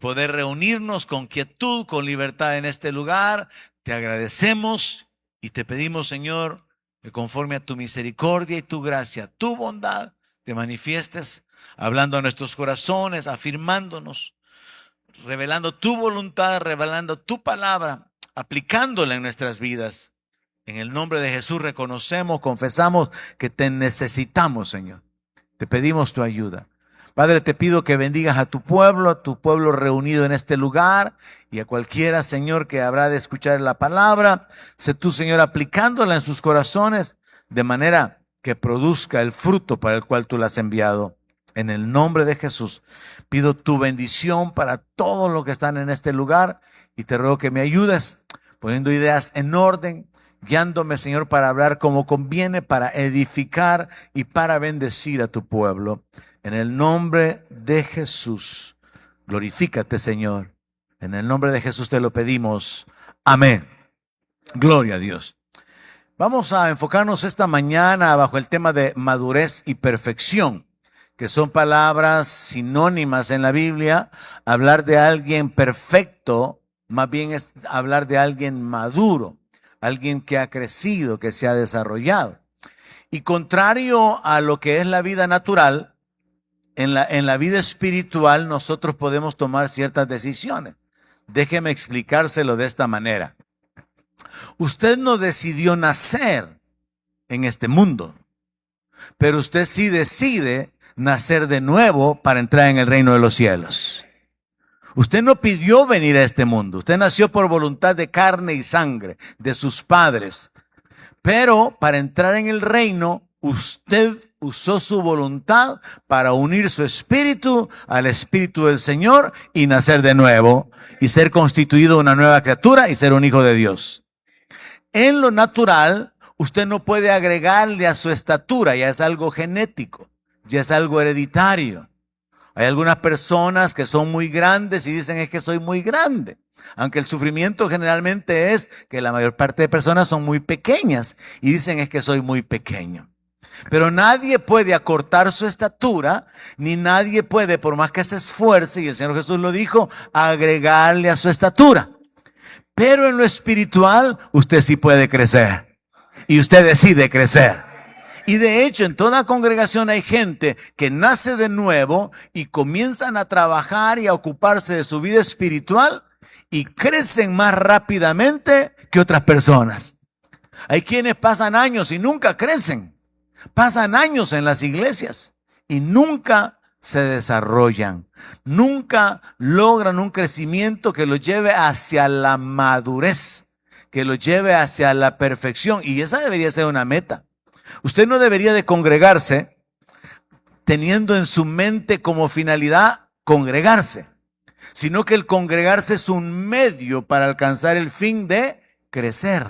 poder reunirnos con quietud, con libertad en este lugar. Te agradecemos y te pedimos, Señor, que conforme a tu misericordia y tu gracia, tu bondad, te manifiestes hablando a nuestros corazones, afirmándonos, revelando tu voluntad, revelando tu palabra, aplicándola en nuestras vidas. En el nombre de Jesús reconocemos, confesamos que te necesitamos, Señor. Te pedimos tu ayuda. Padre, te pido que bendigas a tu pueblo reunido en este lugar y a cualquiera, Señor, que habrá de escuchar la palabra. Sé tú, Señor, aplicándola en sus corazones de manera que produzca el fruto para el cual tú la has enviado. En el nombre de Jesús, pido tu bendición para todos los que están en este lugar y te ruego que me ayudes poniendo ideas en orden, guiándome, Señor, para hablar como conviene, para edificar y para bendecir a tu pueblo. En el nombre de Jesús, glorifícate, Señor. En el nombre de Jesús te lo pedimos. Amén. Gloria a Dios. Vamos a enfocarnos esta mañana bajo el tema de madurez y perfección, que son palabras sinónimas en la Biblia. Hablar de alguien perfecto, más bien es hablar de alguien maduro, alguien que ha crecido, que se ha desarrollado. Y contrario a lo que es la vida natural, en la vida espiritual nosotros podemos tomar ciertas decisiones. Déjeme explicárselo de esta manera. Usted no decidió nacer en este mundo, pero usted sí decide nacer de nuevo para entrar en el reino de los cielos. Usted no pidió venir a este mundo. Usted nació por voluntad de carne y sangre de sus padres. Pero para entrar en el reino, usted usó su voluntad para unir su espíritu al espíritu del Señor y nacer de nuevo y ser constituido una nueva criatura y ser un hijo de Dios. En lo natural, usted no puede agregarle a su estatura, ya es algo genético, ya es algo hereditario. Hay algunas personas que son muy grandes y dicen es que soy muy grande. Aunque el sufrimiento generalmente es que la mayor parte de personas son muy pequeñas y dicen es que soy muy pequeño. Pero nadie puede acortar su estatura, ni nadie puede, por más que se esfuerce, y el Señor Jesús lo dijo, agregarle a su estatura. Pero en lo espiritual, usted sí puede crecer. Y usted decide crecer. Y de hecho, en toda congregación hay gente que nace de nuevo y comienzan a trabajar y a ocuparse de su vida espiritual y crecen más rápidamente que otras personas. Hay quienes pasan años y nunca crecen. Pasan años en las iglesias y nunca se desarrollan. Nunca logran un crecimiento que los lleve hacia la madurez, que los lleve hacia la perfección. Y esa debería ser una meta. Usted no debería de congregarse teniendo en su mente como finalidad congregarse, sino que el congregarse es un medio para alcanzar el fin de crecer.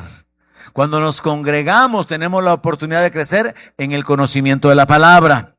Cuando nos congregamos tenemos la oportunidad de crecer en el conocimiento de la palabra.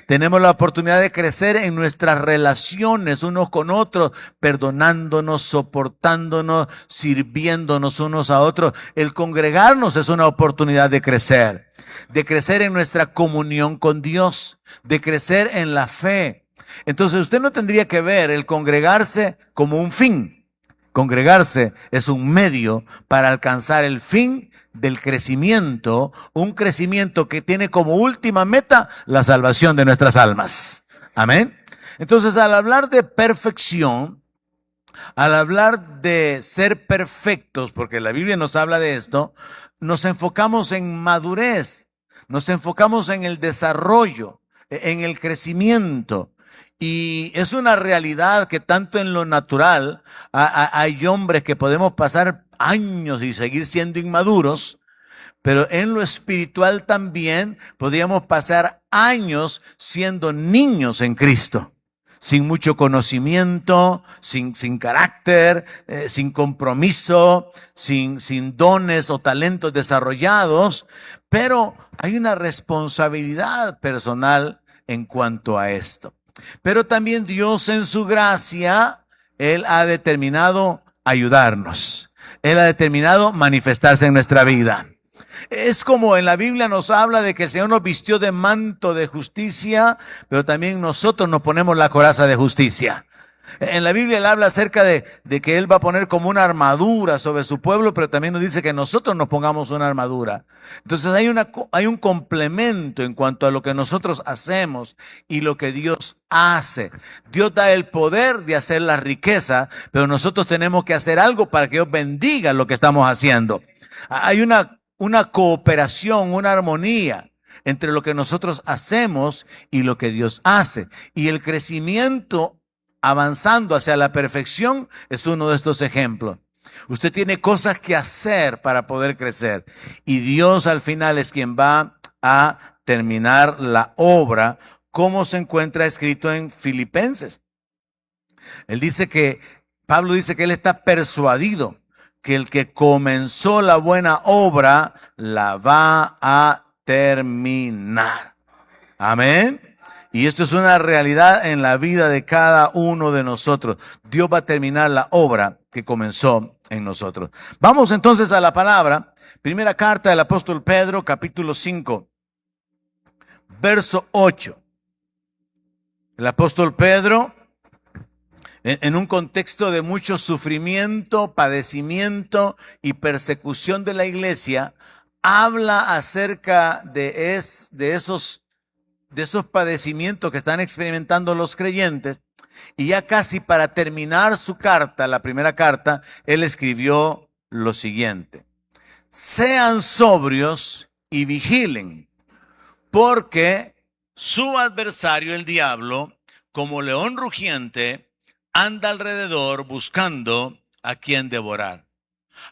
Tenemos la oportunidad de crecer en nuestras relaciones unos con otros, perdonándonos, soportándonos, sirviéndonos unos a otros. El congregarnos es una oportunidad de crecer en nuestra comunión con Dios, de crecer en la fe. Entonces usted no tendría que ver el congregarse como un fin. Congregarse es un medio para alcanzar el fin del crecimiento, un crecimiento que tiene como última meta la salvación de nuestras almas. Amén. Entonces, al hablar de perfección, al hablar de ser perfectos, porque la Biblia nos habla de esto, nos enfocamos en madurez, nos enfocamos en el desarrollo, en el crecimiento. Y es una realidad que tanto en lo natural hay hombres que podemos pasar años y seguir siendo inmaduros, pero en lo espiritual también podríamos pasar años siendo niños en Cristo, sin mucho conocimiento, sin carácter, sin compromiso, sin dones o talentos desarrollados, pero hay una responsabilidad personal en cuanto a esto. Pero también Dios en su gracia, Él ha determinado ayudarnos. Él ha determinado manifestarse en nuestra vida. Es como en la Biblia nos habla de que el Señor nos vistió de manto de justicia, pero también nosotros nos ponemos la coraza de justicia. En la Biblia él habla acerca de que él va a poner como una armadura sobre su pueblo, pero también nos dice que nosotros nos pongamos una armadura. Entonces hay un complemento en cuanto a lo que nosotros hacemos y lo que Dios hace. Dios da el poder de hacer la riqueza, pero nosotros tenemos que hacer algo para que Dios bendiga lo que estamos haciendo. Hay una cooperación, una armonía entre lo que nosotros hacemos y lo que Dios hace. Y el crecimiento avanzando hacia la perfección es uno de estos ejemplos. Usted tiene cosas que hacer para poder crecer. Y Dios al final es quien va a terminar la obra, como se encuentra escrito en Filipenses. Pablo dice que él está persuadido que el que comenzó la buena obra la va a terminar. Amén. Y esto es una realidad en la vida de cada uno de nosotros. Dios va a terminar la obra que comenzó en nosotros. Vamos entonces a la palabra. Primera carta del apóstol Pedro, capítulo 5, verso 8. El apóstol Pedro, en un contexto de mucho sufrimiento, padecimiento y persecución de la iglesia, habla acerca de esos padecimientos que están experimentando los creyentes. Y ya casi para terminar su carta, la primera carta, él escribió lo siguiente: sean sobrios y vigilen, porque su adversario, el diablo, como león rugiente, anda alrededor buscando a quien devorar,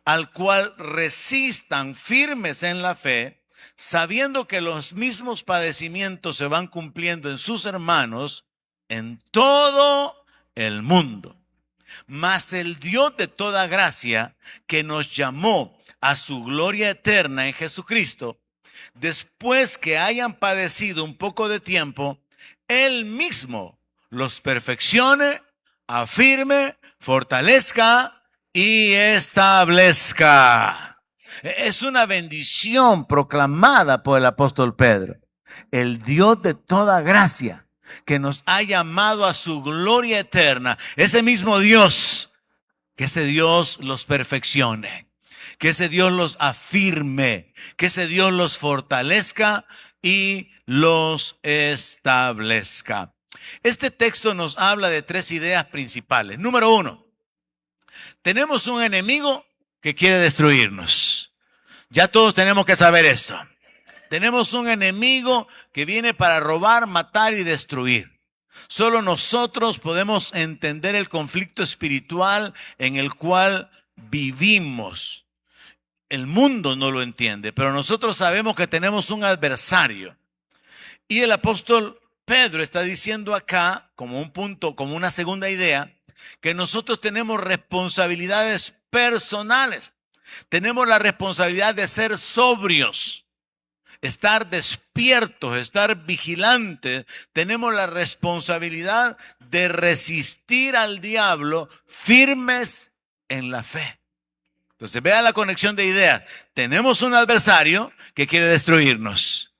al cual resistan firmes en la fe, sabiendo que los mismos padecimientos se van cumpliendo en sus hermanos en todo el mundo. Mas el Dios de toda gracia, que nos llamó a su gloria eterna en Jesucristo, después que hayan padecido un poco de tiempo, Él mismo los perfeccione, afirme, fortalezca y establezca. Es una bendición proclamada por el apóstol Pedro. El Dios de toda gracia, que nos ha llamado a su gloria eterna, ese mismo Dios, que ese Dios los perfeccione, que ese Dios los afirme, que ese Dios los fortalezca y los establezca. Este texto nos habla de tres ideas principales. Número uno, tenemos un enemigo que quiere destruirnos. Ya todos tenemos que saber esto. Tenemos un enemigo que viene para robar, matar y destruir. Solo nosotros podemos entender el conflicto espiritual en el cual vivimos. El mundo no lo entiende, pero nosotros sabemos que tenemos un adversario. Y el apóstol Pedro está diciendo acá, como un punto, como una segunda idea, que nosotros tenemos responsabilidades personales. Tenemos la responsabilidad de ser sobrios, estar despiertos, estar vigilantes. Tenemos la responsabilidad de resistir al diablo firmes en la fe. Entonces, vea la conexión de ideas. Tenemos un adversario que quiere destruirnos.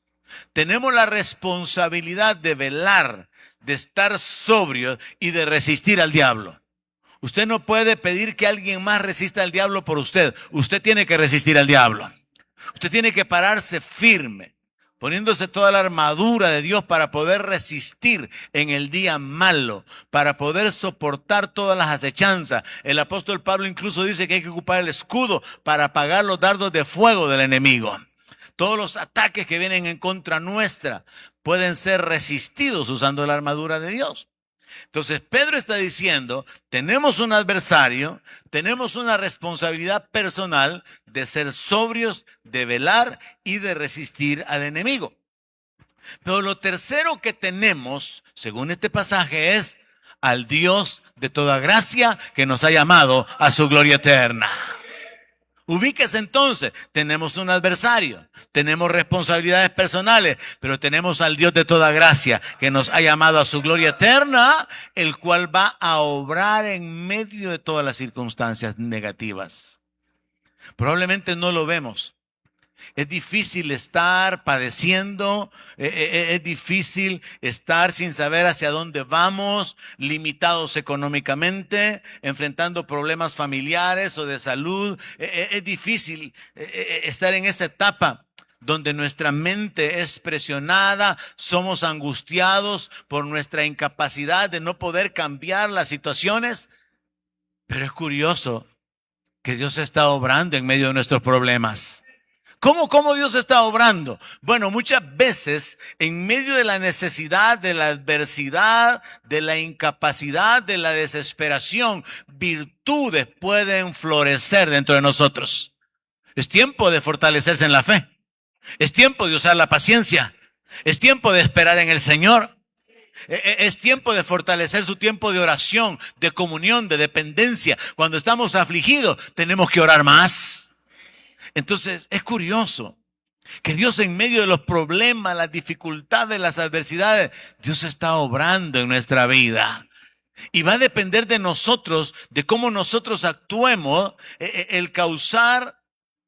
Tenemos la responsabilidad de velar, de estar sobrios y de resistir al diablo. Usted no puede pedir que alguien más resista al diablo por usted. Usted tiene que resistir al diablo. Usted tiene que pararse firme, poniéndose toda la armadura de Dios para poder resistir en el día malo, para poder soportar todas las acechanzas. El apóstol Pablo incluso dice que hay que ocupar el escudo para apagar los dardos de fuego del enemigo. Todos los ataques que vienen en contra nuestra pueden ser resistidos usando la armadura de Dios. Entonces Pedro está diciendo, tenemos un adversario, tenemos una responsabilidad personal de ser sobrios, de velar y de resistir al enemigo. Pero lo tercero que tenemos, según este pasaje, es al Dios de toda gracia que nos ha llamado a su gloria eterna. Ubíquese entonces, tenemos un adversario, tenemos responsabilidades personales, pero tenemos al Dios de toda gracia que nos ha llamado a su gloria eterna, el cual va a obrar en medio de todas las circunstancias negativas. Probablemente no lo vemos, Es difícil estar padeciendo, es difícil estar sin saber hacia dónde vamos, limitados económicamente, enfrentando problemas familiares o de salud. Es difícil estar en esa etapa donde nuestra mente es presionada, somos angustiados por nuestra incapacidad de no poder cambiar las situaciones. Pero es curioso que Dios está obrando en medio de nuestros problemas. ¿Cómo Dios está obrando? Bueno, muchas veces en medio de la necesidad, de la adversidad, de la incapacidad, de la desesperación, virtudes pueden florecer dentro de nosotros. Es tiempo de fortalecerse en la fe. Es tiempo de usar la paciencia. Es tiempo de esperar en el Señor. Es tiempo de fortalecer su tiempo de oración, de comunión, de dependencia. Cuando estamos afligidos, tenemos que orar más. Entonces, es curioso que Dios en medio de los problemas, las dificultades, las adversidades, Dios está obrando en nuestra vida. Y va a depender de nosotros, de cómo nosotros actuemos, el causar,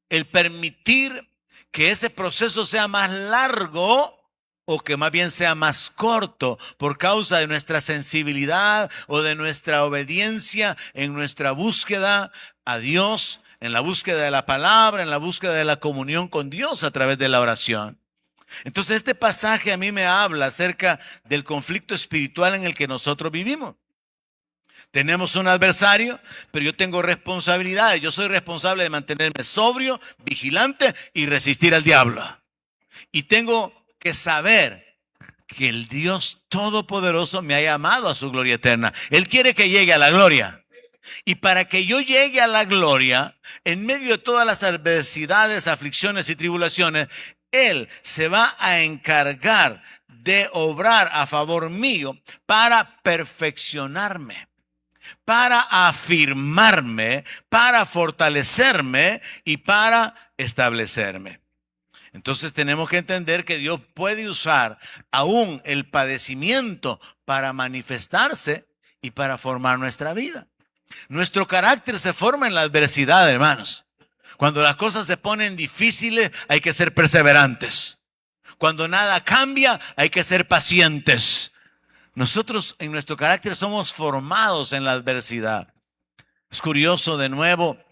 el permitir que ese proceso sea más largo o que más bien sea más corto por causa de nuestra sensibilidad o de nuestra obediencia en nuestra búsqueda a Dios, en la búsqueda de la palabra, en la búsqueda de la comunión con Dios a través de la oración. Entonces este pasaje a mí me habla acerca del conflicto espiritual en el que nosotros vivimos. Tenemos un adversario, pero yo tengo responsabilidades. Yo soy responsable de mantenerme sobrio, vigilante y resistir al diablo. Y tengo que saber que el Dios Todopoderoso me ha llamado a su gloria eterna. Él quiere que llegue a la gloria. Y para que yo llegue a la gloria, en medio de todas las adversidades, aflicciones y tribulaciones, Él se va a encargar de obrar a favor mío para perfeccionarme, para afirmarme, para fortalecerme y para establecerme. Entonces tenemos que entender que Dios puede usar aún el padecimiento para manifestarse y para formar nuestra vida. Nuestro carácter se forma en la adversidad, hermanos. Cuando las cosas se ponen difíciles, hay que ser perseverantes. Cuando nada cambia, hay que ser pacientes. Nosotros en nuestro carácter somos formados en la adversidad. Es curioso de nuevo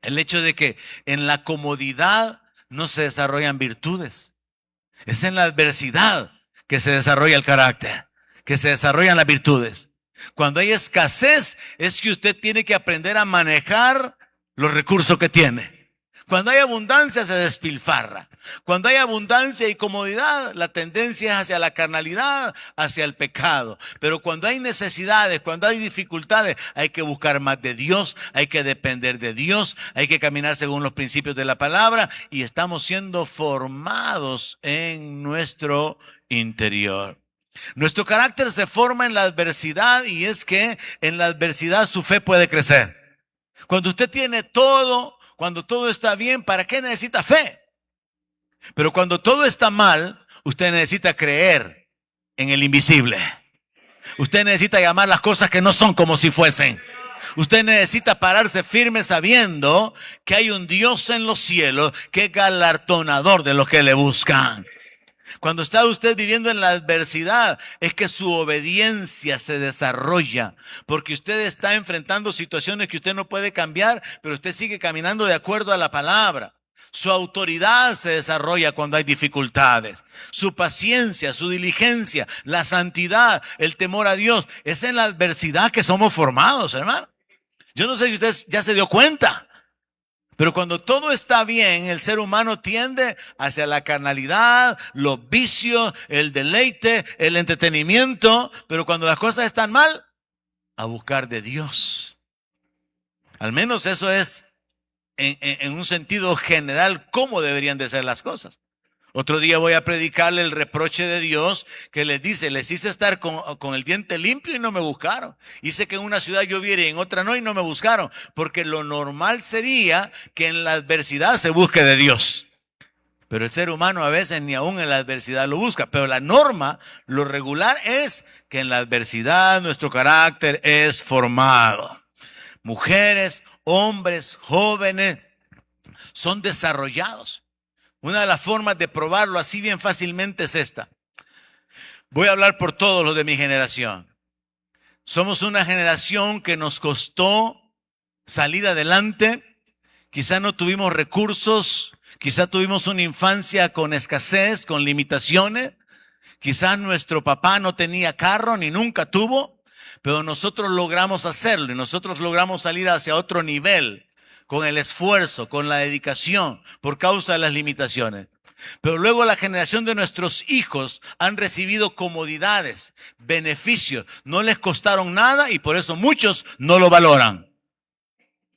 el hecho de que en la comodidad no se desarrollan virtudes. Es en la adversidad que se desarrolla el carácter, que se desarrollan las virtudes. Cuando hay escasez, es que usted tiene que aprender a manejar los recursos que tiene. Cuando hay abundancia, se despilfarra. Cuando hay abundancia y comodidad, la tendencia es hacia la carnalidad, hacia el pecado. Pero cuando hay necesidades, cuando hay dificultades, hay que buscar más de Dios, hay que depender de Dios, hay que caminar según los principios de la palabra y estamos siendo formados en nuestro interior. Nuestro carácter se forma en la adversidad y es que en la adversidad su fe puede crecer. Cuando usted tiene todo, cuando todo está bien, ¿para qué necesita fe? Pero cuando todo está mal, usted necesita creer en el invisible. Usted necesita llamar las cosas que no son como si fuesen. Usted necesita pararse firme sabiendo que hay un Dios en los cielos que es galardonador de los que le buscan. Cuando está usted viviendo en la adversidad, es que su obediencia se desarrolla, porque usted está enfrentando situaciones que usted no puede cambiar, pero usted sigue caminando de acuerdo a la palabra. Su autoridad se desarrolla cuando hay dificultades. Su paciencia, su diligencia, la santidad, el temor a Dios, es en la adversidad que somos formados, hermano. Yo no sé si usted ya se dio cuenta. Pero cuando todo está bien, el ser humano tiende hacia la carnalidad, los vicios, el deleite, el entretenimiento. Pero cuando las cosas están mal, a buscar de Dios. Al menos eso es en un sentido general cómo deberían de ser las cosas. Otro día voy a predicarle el reproche de Dios que les dice: les hice estar con el diente limpio y no me buscaron. Hice que en una ciudad lloviera y en otra no y no me buscaron. Porque lo normal sería que en la adversidad se busque de Dios. Pero el ser humano a veces ni aún en la adversidad lo busca. Pero la norma, lo regular es que en la adversidad nuestro carácter es formado. Mujeres, hombres, jóvenes son desarrollados. Una de las formas de probarlo así bien fácilmente es esta. Voy a hablar por todos los de mi generación. Somos una generación que nos costó salir adelante. Quizá no tuvimos recursos, quizá tuvimos una infancia con escasez, con limitaciones. Quizá nuestro papá no tenía carro ni nunca tuvo, pero nosotros logramos hacerlo y nosotros logramos salir hacia otro nivel con el esfuerzo, con la dedicación, por causa de las limitaciones. Pero luego la generación de nuestros hijos han recibido comodidades, beneficios, no les costaron nada y por eso muchos no lo valoran.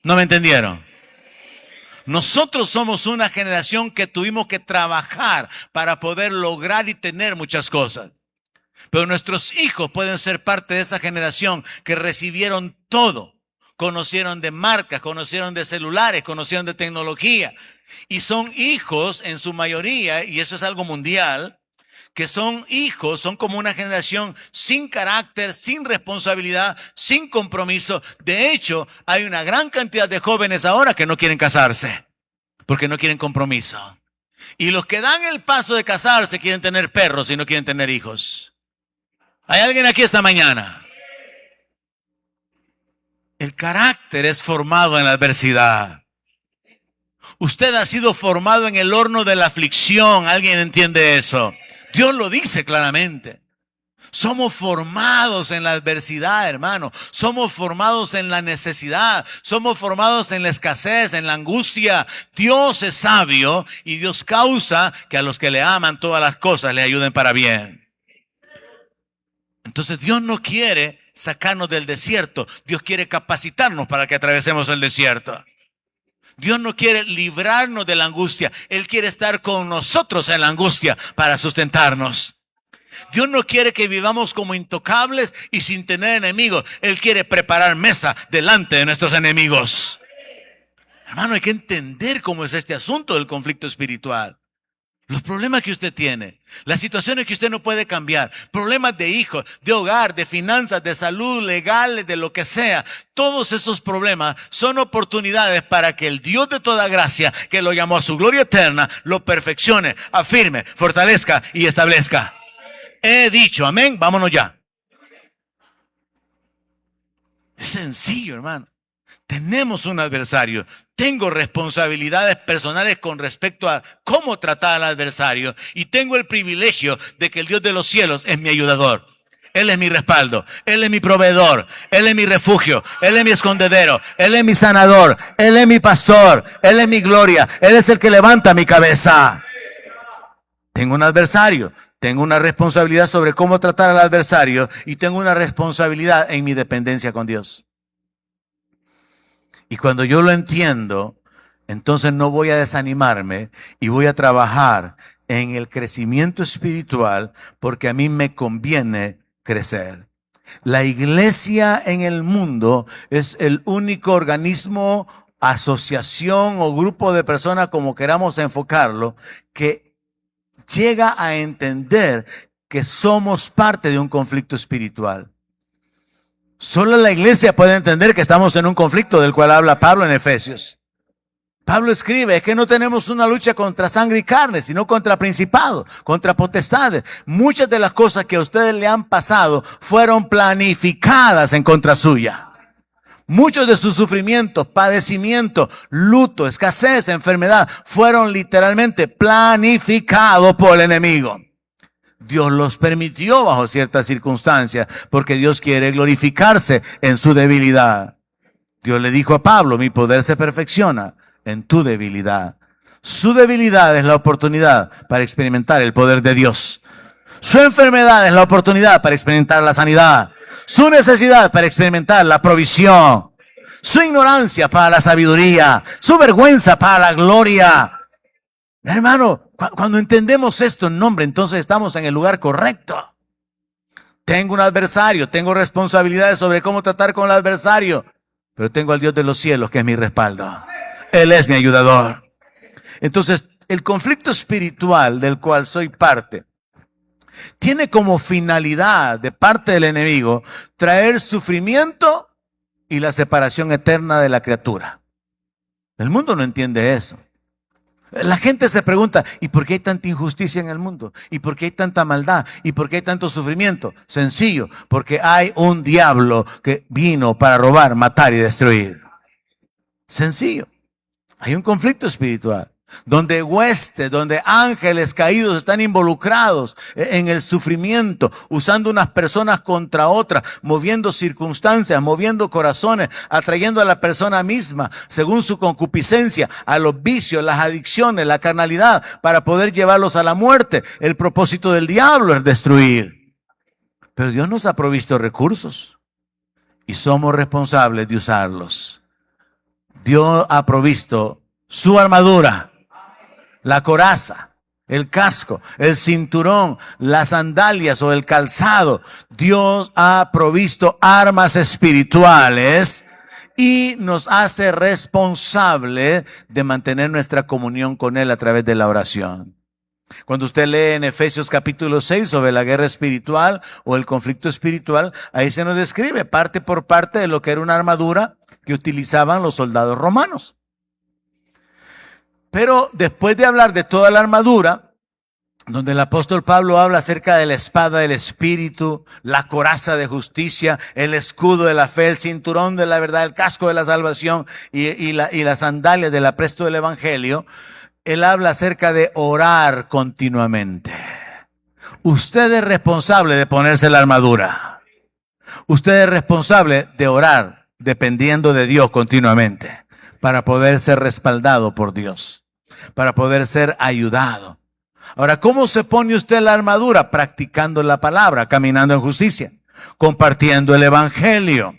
¿No me entendieron? Nosotros somos una generación que tuvimos que trabajar para poder lograr y tener muchas cosas. Pero nuestros hijos pueden ser parte de esa generación que recibieron todo. Conocieron de marcas, conocieron de celulares, conocieron de tecnología. Y son hijos en su mayoría, y eso es algo mundial, que son hijos, son como una generación sin carácter, sin responsabilidad, sin compromiso. De hecho, hay una gran cantidad de jóvenes ahora que no quieren casarse, porque no quieren compromiso. Y los que dan el paso de casarse quieren tener perros y no quieren tener hijos. ¿Hay alguien aquí esta mañana? El carácter es formado en la adversidad. Usted ha sido formado en el horno de la aflicción. ¿Alguien entiende eso? Dios lo dice claramente. Somos formados en la adversidad, hermano. Somos formados en la necesidad. Somos formados en la escasez, en la angustia. Dios es sabio y Dios causa que a los que le aman todas las cosas le ayuden para bien. Entonces Dios no quiere sacarnos del desierto. Dios quiere capacitarnos para que atravesemos el desierto. Dios no quiere librarnos de la angustia. Él quiere estar con nosotros en la angustia para sustentarnos. Dios no quiere que vivamos como intocables y sin tener enemigos. Él quiere preparar mesa delante de nuestros enemigos. Hermano, hay que entender cómo es este asunto del conflicto espiritual. Los problemas que usted tiene, las situaciones que usted no puede cambiar, problemas de hijos, de hogar, de finanzas, de salud, legales, de lo que sea. Todos esos problemas son oportunidades para que el Dios de toda gracia, que lo llamó a su gloria eterna, lo perfeccione, afirme, fortalezca y establezca. He dicho, amén, vámonos ya. Es sencillo, hermano. Tenemos un adversario. Tengo responsabilidades personales con respecto a cómo tratar al adversario. Y tengo el privilegio de que el Dios de los cielos es mi ayudador. Él es mi respaldo. Él es mi proveedor. Él es mi refugio. Él es mi escondedero. Él es mi sanador. Él es mi pastor. Él es mi gloria. Él es el que levanta mi cabeza. Tengo un adversario. Tengo una responsabilidad sobre cómo tratar al adversario. Y tengo una responsabilidad en mi dependencia con Dios. Y cuando yo lo entiendo, entonces no voy a desanimarme y voy a trabajar en el crecimiento espiritual porque a mí me conviene crecer. La iglesia en el mundo es el único organismo, asociación o grupo de personas, como queramos enfocarlo, que llega a entender que somos parte de un conflicto espiritual. Solo la iglesia puede entender que estamos en un conflicto del cual habla Pablo en Efesios. Pablo escribe, es que no tenemos una lucha contra sangre y carne, sino contra principados, contra potestades. Muchas de las cosas que a ustedes le han pasado fueron planificadas en contra suya. Muchos de sus sufrimientos, padecimientos, luto, escasez, enfermedad, fueron literalmente planificados por el enemigo. Dios los permitió bajo ciertas circunstancias porque Dios quiere glorificarse en su debilidad. Dios le dijo a Pablo, mi poder se perfecciona en tu debilidad. Su debilidad es la oportunidad para experimentar el poder de Dios. Su enfermedad es la oportunidad para experimentar la sanidad. Su necesidad para experimentar la provisión. Su ignorancia para la sabiduría. Su vergüenza para la gloria. Hermano, cuando entendemos esto en nombre, entonces estamos en el lugar correcto. Tengo un adversario, tengo responsabilidades sobre cómo tratar con el adversario, pero tengo al Dios de los cielos que es mi respaldo. Él es mi ayudador. Entonces, el conflicto espiritual del cual soy parte tiene como finalidad de parte del enemigo traer sufrimiento y la separación eterna de la criatura. El mundo no entiende eso. La gente se pregunta, ¿y por qué hay tanta injusticia en el mundo? ¿Y por qué hay tanta maldad? ¿Y por qué hay tanto sufrimiento? Sencillo, porque hay un diablo que vino para robar, matar y destruir. Sencillo. Hay un conflicto espiritual donde huestes, donde ángeles caídos están involucrados en el sufrimiento, usando unas personas contra otras, moviendo circunstancias, moviendo corazones, atrayendo a la persona misma, según su concupiscencia, a los vicios, las adicciones, la carnalidad, para poder llevarlos a la muerte. El propósito del diablo es destruir. Pero Dios nos ha provisto recursos y somos responsables de usarlos. Dios ha provisto su armadura, la coraza, el casco, el cinturón, las sandalias o el calzado. Dios ha provisto armas espirituales y nos hace responsable de mantener nuestra comunión con Él a través de la oración. Cuando usted lee en Efesios capítulo 6 sobre la guerra espiritual o el conflicto espiritual, ahí se nos describe parte por parte de lo que era una armadura que utilizaban los soldados romanos. Pero después de hablar de toda la armadura, donde el apóstol Pablo habla acerca de la espada del Espíritu, la coraza de justicia, el escudo de la fe, el cinturón de la verdad, el casco de la salvación y las sandalias del apresto del Evangelio, él habla acerca de orar continuamente. Usted es responsable de ponerse la armadura. Usted es responsable de orar dependiendo de Dios continuamente para poder ser respaldado por Dios, para poder ser ayudado. Ahora, ¿cómo se pone usted la armadura? Practicando la palabra, caminando en justicia, compartiendo el Evangelio.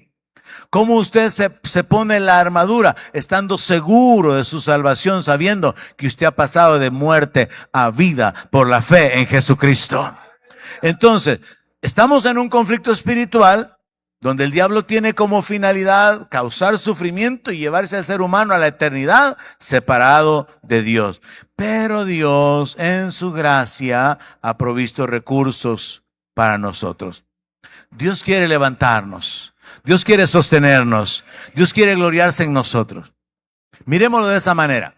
¿Cómo usted se pone la armadura? Estando seguro de su salvación, sabiendo que usted ha pasado de muerte a vida por la fe en Jesucristo. Entonces, estamos en un conflicto espiritual donde el diablo tiene como finalidad causar sufrimiento y llevarse al ser humano a la eternidad separado de Dios. Pero Dios en su gracia ha provisto recursos para nosotros. Dios quiere levantarnos. Dios quiere sostenernos. Dios quiere gloriarse en nosotros. Mirémoslo de esa manera.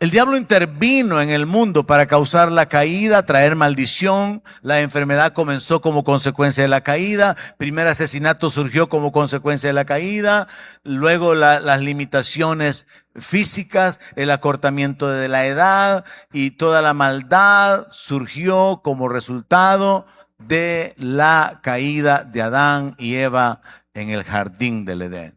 El diablo intervino en el mundo para causar la caída, traer maldición. La enfermedad comenzó como consecuencia de la caída. Primer asesinato surgió como consecuencia de la caída. Luego las limitaciones físicas, el acortamiento de la edad y toda la maldad surgió como resultado de la caída de Adán y Eva en el jardín del Edén.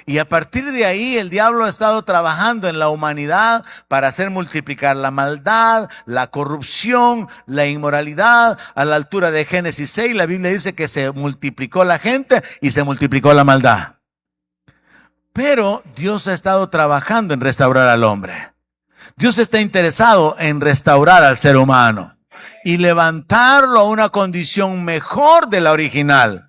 Y a partir de ahí el diablo ha estado trabajando en la humanidad para hacer multiplicar la maldad, la corrupción, la inmoralidad. A la altura de Génesis 6 la Biblia dice que se multiplicó la gente y se multiplicó la maldad. Pero Dios ha estado trabajando en restaurar al hombre. Dios está interesado en restaurar al ser humano y levantarlo a una condición mejor de la original.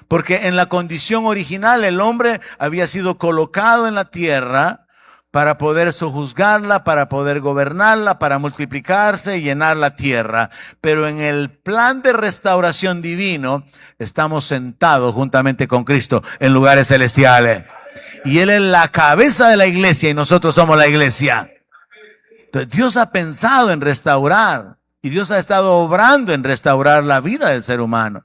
Porque en la condición original el hombre había sido colocado en la tierra para poder sojuzgarla, para poder gobernarla, para multiplicarse y llenar la tierra. Pero en el plan de restauración divino estamos sentados juntamente con Cristo en lugares celestiales. Y Él es la cabeza de la iglesia y nosotros somos la iglesia. Entonces Dios ha pensado en restaurar y Dios ha estado obrando en restaurar la vida del ser humano.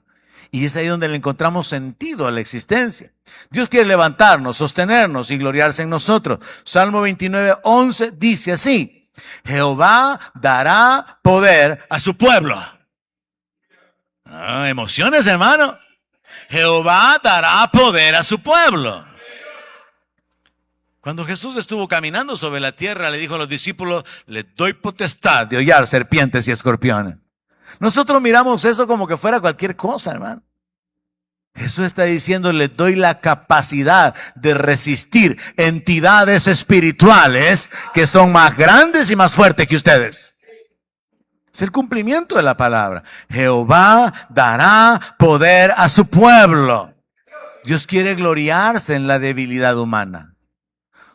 Y es ahí donde le encontramos sentido a la existencia. Dios quiere levantarnos, sostenernos y gloriarse en nosotros. Salmo 29:11 dice así: Jehová dará poder a su pueblo. Emociones, hermano. Jehová dará poder a su pueblo. Cuando Jesús estuvo caminando sobre la tierra, le dijo a los discípulos: les doy potestad de hollar serpientes y escorpiones. Nosotros miramos eso como que fuera cualquier cosa, hermano. Jesús está diciendo: les doy la capacidad de resistir entidades espirituales que son más grandes y más fuertes que ustedes. Es el cumplimiento de la palabra. Jehová dará poder a su pueblo. Dios quiere gloriarse en la debilidad humana.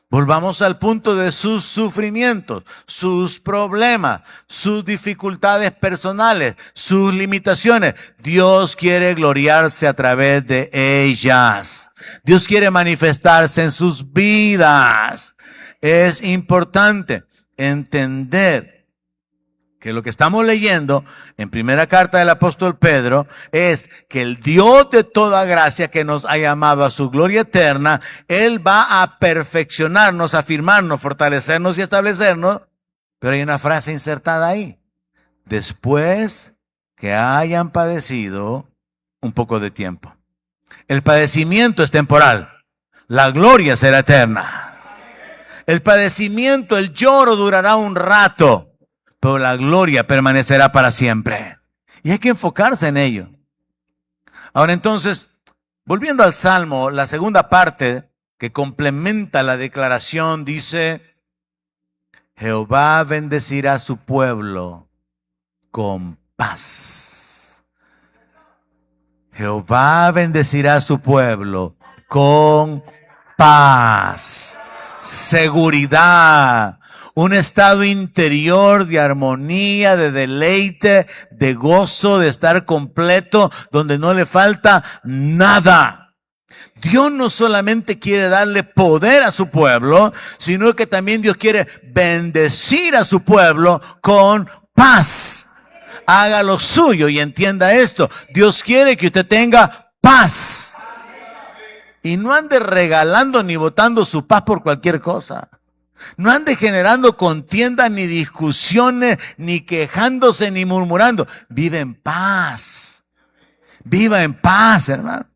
Volvamos al punto de sus sufrimientos, sus problemas, sus dificultades personales, sus limitaciones. Dios quiere gloriarse a través de ellas. Dios quiere manifestarse en sus vidas. es importante entender que lo que estamos leyendo en primera carta del apóstol Pedro es que el Dios de toda gracia que nos ha llamado a su gloria eterna, Él va a perfeccionarnos, afirmarnos, fortalecernos y establecernos. Pero hay una frase insertada ahí: después que hayan padecido un poco de tiempo. El padecimiento es temporal, la gloria será eterna. El padecimiento, el lloro durará un rato, pero la gloria permanecerá para siempre. Y hay que enfocarse en ello. Ahora entonces, volviendo al Salmo, la segunda parte que complementa la declaración dice: Jehová bendecirá a su pueblo con paz. Jehová bendecirá a su pueblo con paz, seguridad, un estado interior de armonía, de deleite, de gozo, de estar completo, donde no le falta nada. Dios no solamente quiere darle poder a su pueblo, sino que también Dios quiere bendecir a su pueblo con paz. Haga lo suyo y entienda esto. Dios quiere que usted tenga paz. Y no ande regalando ni botando su paz por cualquier cosa. No ande generando contiendas, ni discusiones, ni quejándose, ni murmurando. Vive en paz. Viva en paz, hermano.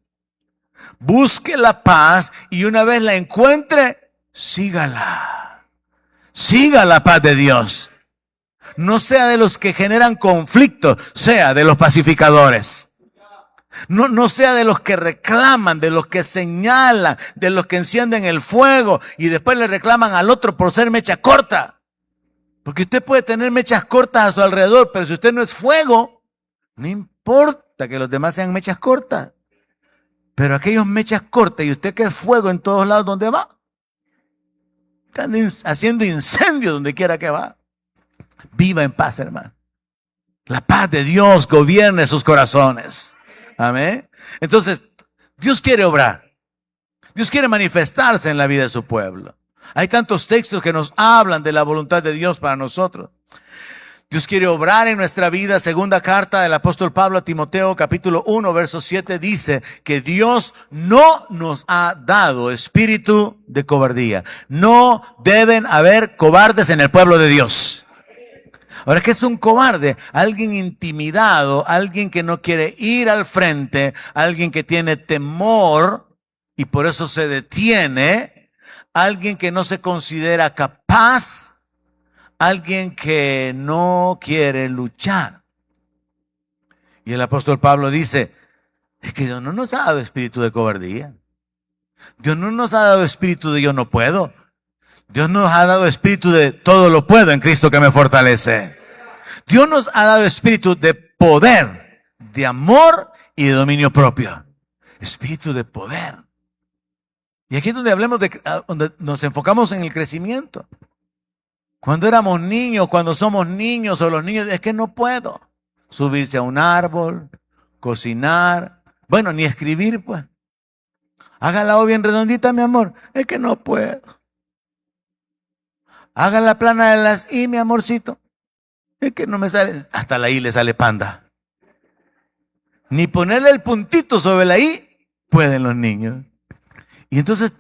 Busque la paz y una vez la encuentre, sígala. Siga la paz de Dios. No sea de los que generan conflictos, sea de los pacificadores. No sea de los que reclaman, de los que señalan, de los que encienden el fuego y después le reclaman al otro por ser mecha corta. Porque usted puede tener mechas cortas a su alrededor, pero si usted no es fuego, no importa que los demás sean mechas cortas. Pero aquellos mechas cortas y usted que es fuego en todos lados donde va, están haciendo incendio donde quiera que va. Viva en paz, hermano. La paz de Dios gobierne sus corazones. Amén. Entonces, Dios quiere obrar. Dios quiere manifestarse en la vida de su pueblo. Hay tantos textos que nos hablan de la voluntad de Dios para nosotros. Dios quiere obrar en nuestra vida. Segunda carta del apóstol Pablo a Timoteo, capítulo 1, verso 7, dice que Dios no nos ha dado espíritu de cobardía. No deben haber cobardes en el pueblo de Dios. Ahora, ¿qué es un cobarde? Alguien intimidado, alguien que no quiere ir al frente, alguien que tiene temor y por eso se detiene, alguien que no se considera capaz, alguien que no quiere luchar. Y el apóstol Pablo dice, es que Dios no nos ha dado espíritu de cobardía. Dios no nos ha dado espíritu de yo no puedo. Dios nos ha dado espíritu de todo lo puedo en Cristo que me fortalece. Dios nos ha dado espíritu de poder, de amor y de dominio propio. Espíritu de poder. Y aquí es donde donde nos enfocamos en el crecimiento. Cuando éramos niños, cuando somos niños o los niños, es que no puedo subirse a un árbol, cocinar, bueno, ni escribir, pues. Haga la O bien redondita, mi amor, es que no puedo. Haga la plana de las I, mi amorcito, es que no me sale, hasta la I le sale panda. Ni ponerle el puntito sobre la I pueden los niños. Y entonces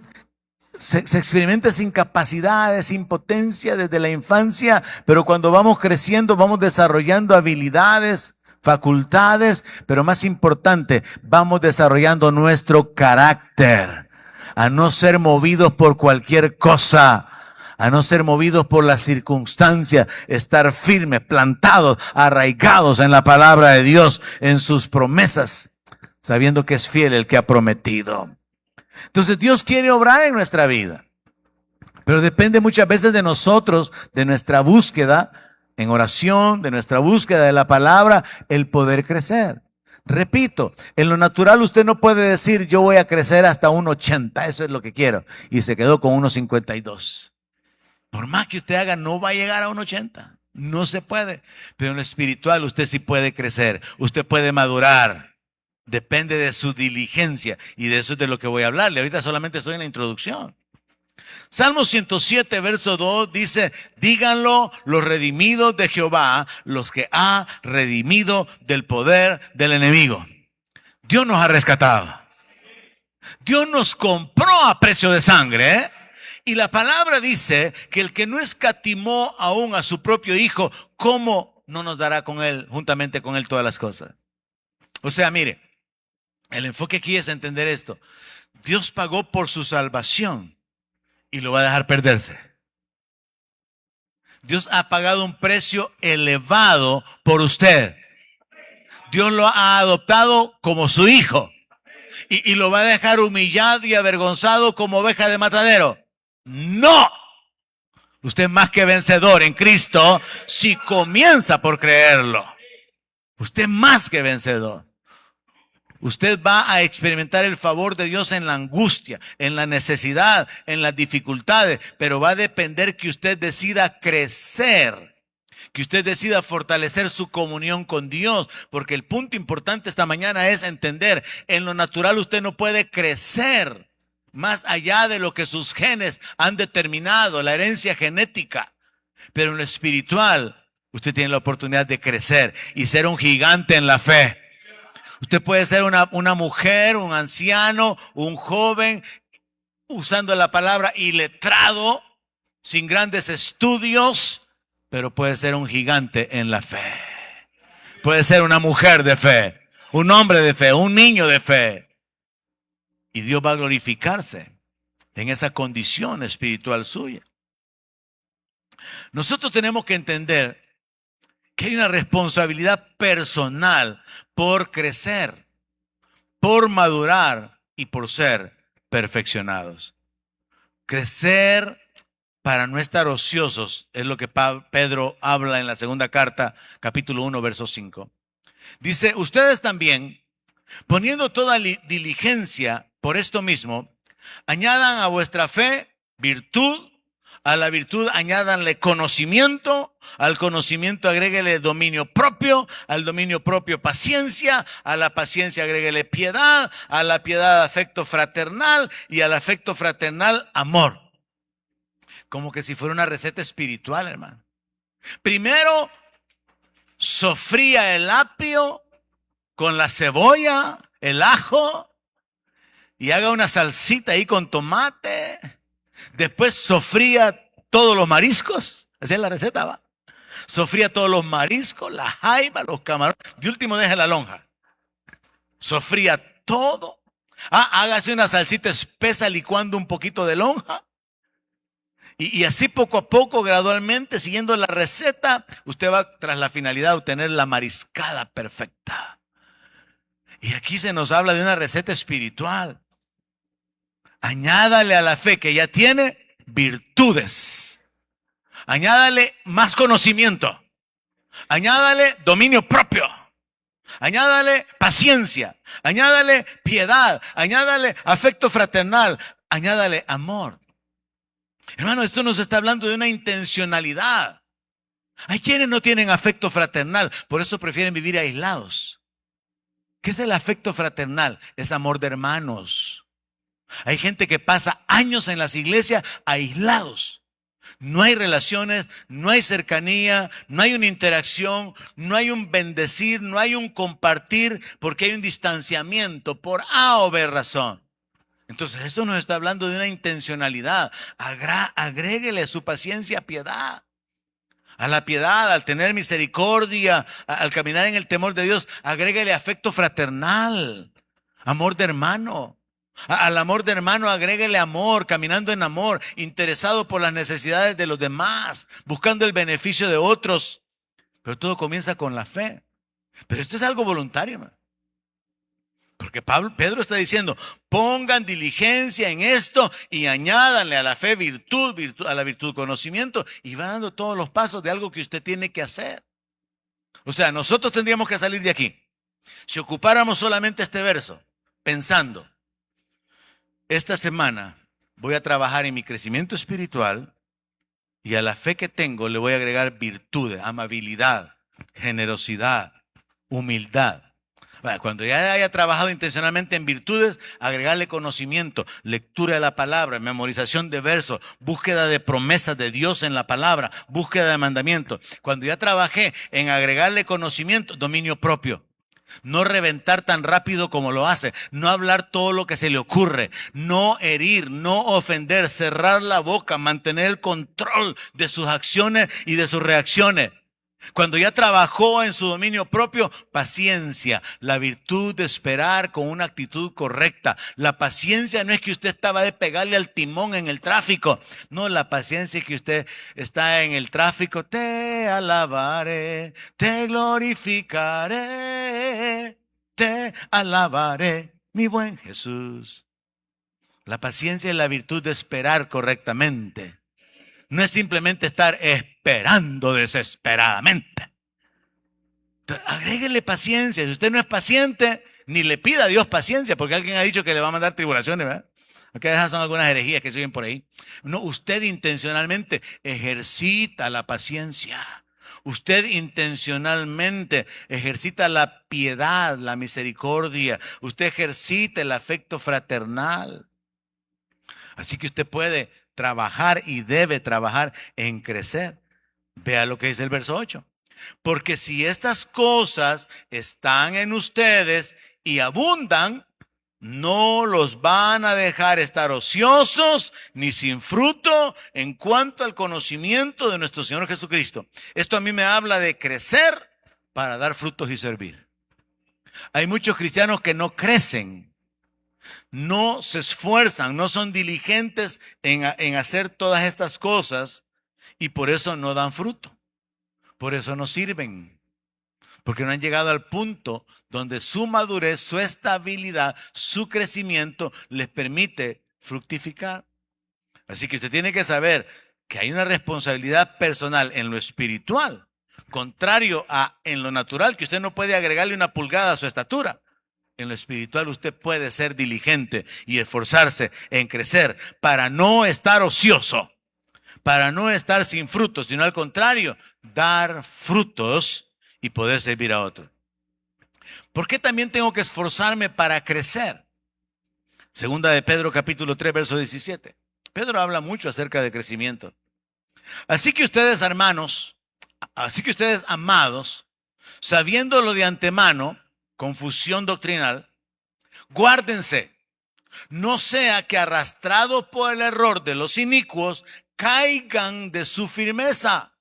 se experimenta esa incapacidad, esa impotencia desde la infancia, pero cuando vamos creciendo vamos desarrollando habilidades, facultades, pero más importante, vamos desarrollando nuestro carácter, a no ser movidos por cualquier cosa, a no ser movidos por las circunstancias, estar firmes, plantados, arraigados en la palabra de Dios, en sus promesas, sabiendo que es fiel el que ha prometido. Entonces Dios quiere obrar en nuestra vida, pero depende muchas veces de nosotros, de nuestra búsqueda en oración, de nuestra búsqueda de la palabra, el poder crecer. Repito, en lo natural usted no puede decir yo voy a crecer hasta 1,80, eso es lo que quiero, y se quedó con 1,52. Por más que usted haga, no va a llegar a 1,80, no se puede, pero en lo espiritual usted sí puede crecer, usted puede madurar. Depende de su diligencia y de eso es de lo que voy a hablarle. Ahorita solamente estoy en la introducción. Salmo 107, verso 2 dice: díganlo los redimidos de Jehová, los que ha redimido del poder del enemigo. Dios nos ha rescatado. Dios nos compró a precio de sangre, ¿eh? Y la palabra dice que el que no escatimó aún a su propio hijo, ¿cómo no nos dará con él, juntamente con él, todas las cosas? O sea, mire, el enfoque aquí es entender esto. Dios pagó por su salvación y lo va a dejar perderse. Dios ha pagado un precio elevado por usted. Dios lo ha adoptado como su hijo y lo va a dejar humillado y avergonzado como oveja de matadero. No. Usted es más que vencedor en Cristo si comienza por creerlo. Usted es más que vencedor. Usted va a experimentar el favor de Dios en la angustia, en la necesidad, en las dificultades, pero va a depender que usted decida crecer, que usted decida fortalecer su comunión con Dios, porque el punto importante esta mañana es entender, en lo natural usted no puede crecer más allá de lo que sus genes han determinado, la herencia genética, pero en lo espiritual usted tiene la oportunidad de crecer y ser un gigante en la fe. Usted puede ser una mujer, un anciano, un joven, usando la palabra iletrado, sin grandes estudios, pero puede ser un gigante en la fe. Puede ser una mujer de fe, un hombre de fe, un niño de fe. Y Dios va a glorificarse en esa condición espiritual suya. Nosotros tenemos que entender que hay una responsabilidad personal por crecer, por madurar y por ser perfeccionados. Crecer para no estar ociosos es lo que Pedro habla en la segunda carta, capítulo 1, verso 5. Dice: ustedes también, poniendo toda diligencia por esto mismo, añadan a vuestra fe virtud, a la virtud añádanle conocimiento, al conocimiento agréguele dominio propio, al dominio propio paciencia, a la paciencia agréguele piedad, a la piedad afecto fraternal y al afecto fraternal amor. Como que si fuera una receta espiritual, hermano. Primero, sofría el apio con la cebolla, el ajo, y haga una salsita ahí con tomate. Después sofría todos los mariscos. Así es la receta, va. Sofría todos los mariscos, la jaiba, los camarones. De último deje la lonja. Sofría todo. Hágase una salsita espesa licuando un poquito de lonja. Y así poco a poco, gradualmente, siguiendo la receta, usted va tras la finalidad de obtener la mariscada perfecta. Y aquí se nos habla de una receta espiritual. Añádale a la fe que ya tiene virtudes. Añádale más conocimiento. Añádale dominio propio. Añádale paciencia. Añádale piedad. Añádale afecto fraternal. Añádale amor. Hermano, esto nos está hablando de una intencionalidad. Hay quienes no tienen afecto fraternal, por eso prefieren vivir aislados. ¿Qué es el afecto fraternal? Es amor de hermanos. Hay gente que pasa años en las iglesias aislados. No hay relaciones, no hay cercanía, no hay una interacción, no hay un bendecir, no hay un compartir, porque hay un distanciamiento por A o B razón. Entonces esto nos está hablando de una intencionalidad. Agréguele a su paciencia piedad. A la piedad, al tener misericordia, al caminar en el temor de Dios, agréguele afecto fraternal, amor de hermano. Al amor de hermano agréguele amor, caminando en amor, interesado por las necesidades de los demás, buscando el beneficio de otros. Pero todo comienza con la fe. Pero esto es algo voluntario, hermano. Porque Pedro está diciendo, pongan diligencia en esto y añádanle a la fe virtud, a la virtud conocimiento, y va dando todos los pasos de algo que usted tiene que hacer. O sea, nosotros tendríamos que salir de aquí. Si ocupáramos solamente este verso, pensando, esta semana voy a trabajar en mi crecimiento espiritual y a la fe que tengo le voy a agregar virtudes, amabilidad, generosidad, humildad. Cuando ya haya trabajado intencionalmente en virtudes, agregarle conocimiento, lectura de la palabra, memorización de versos, búsqueda de promesas de Dios en la palabra, búsqueda de mandamientos. Cuando ya trabajé en agregarle conocimiento, dominio propio. No reventar tan rápido como lo hace, no hablar todo lo que se le ocurre, no herir, no ofender, cerrar la boca, mantener el control de sus acciones y de sus reacciones. Cuando ya trabajó en su dominio propio, paciencia, la virtud de esperar con una actitud correcta. La paciencia no es que usted estaba de pegarle al timón en el tráfico. No, la paciencia es que usted está en el tráfico. Te alabaré, te glorificaré, te alabaré, mi buen Jesús. La paciencia es la virtud de esperar correctamente. No es simplemente estar esperando desesperadamente. Agréguele paciencia. Si usted no es paciente, ni le pida a Dios paciencia, porque alguien ha dicho que le va a mandar tribulaciones, ¿verdad? Okay, esas son algunas herejías que se oyen por ahí. No, usted intencionalmente ejercita la paciencia. Usted intencionalmente ejercita la piedad, la misericordia. Usted ejercita el afecto fraternal. Así que usted puede trabajar y debe trabajar en crecer. Vea lo que dice el verso 8. Porque si estas cosas están en ustedes y abundan, no los van a dejar estar ociosos ni sin fruto en cuanto al conocimiento de nuestro Señor Jesucristo. Esto a mí me habla de crecer para dar frutos y servir. Hay muchos cristianos que no crecen, no se esfuerzan, no son diligentes en hacer todas estas cosas y por eso no dan fruto. Por eso no sirven, porque no han llegado al punto donde su madurez, su estabilidad, su crecimiento les permite fructificar. Así que usted tiene que saber que hay una responsabilidad personal en lo espiritual, contrario a en lo natural, que usted no puede agregarle una pulgada a su estatura. En lo espiritual usted puede ser diligente y esforzarse en crecer para no estar ocioso, para no estar sin frutos, sino al contrario, dar frutos y poder servir a otros. ¿Por qué también tengo que esforzarme para crecer? Segunda de Pedro capítulo 3, verso 17. Pedro habla mucho acerca de crecimiento. Así que ustedes, hermanos, amados, sabiéndolo de antemano, confusión doctrinal, guárdense. No sea que arrastrado por el error de los inicuos, caigan de su firmeza.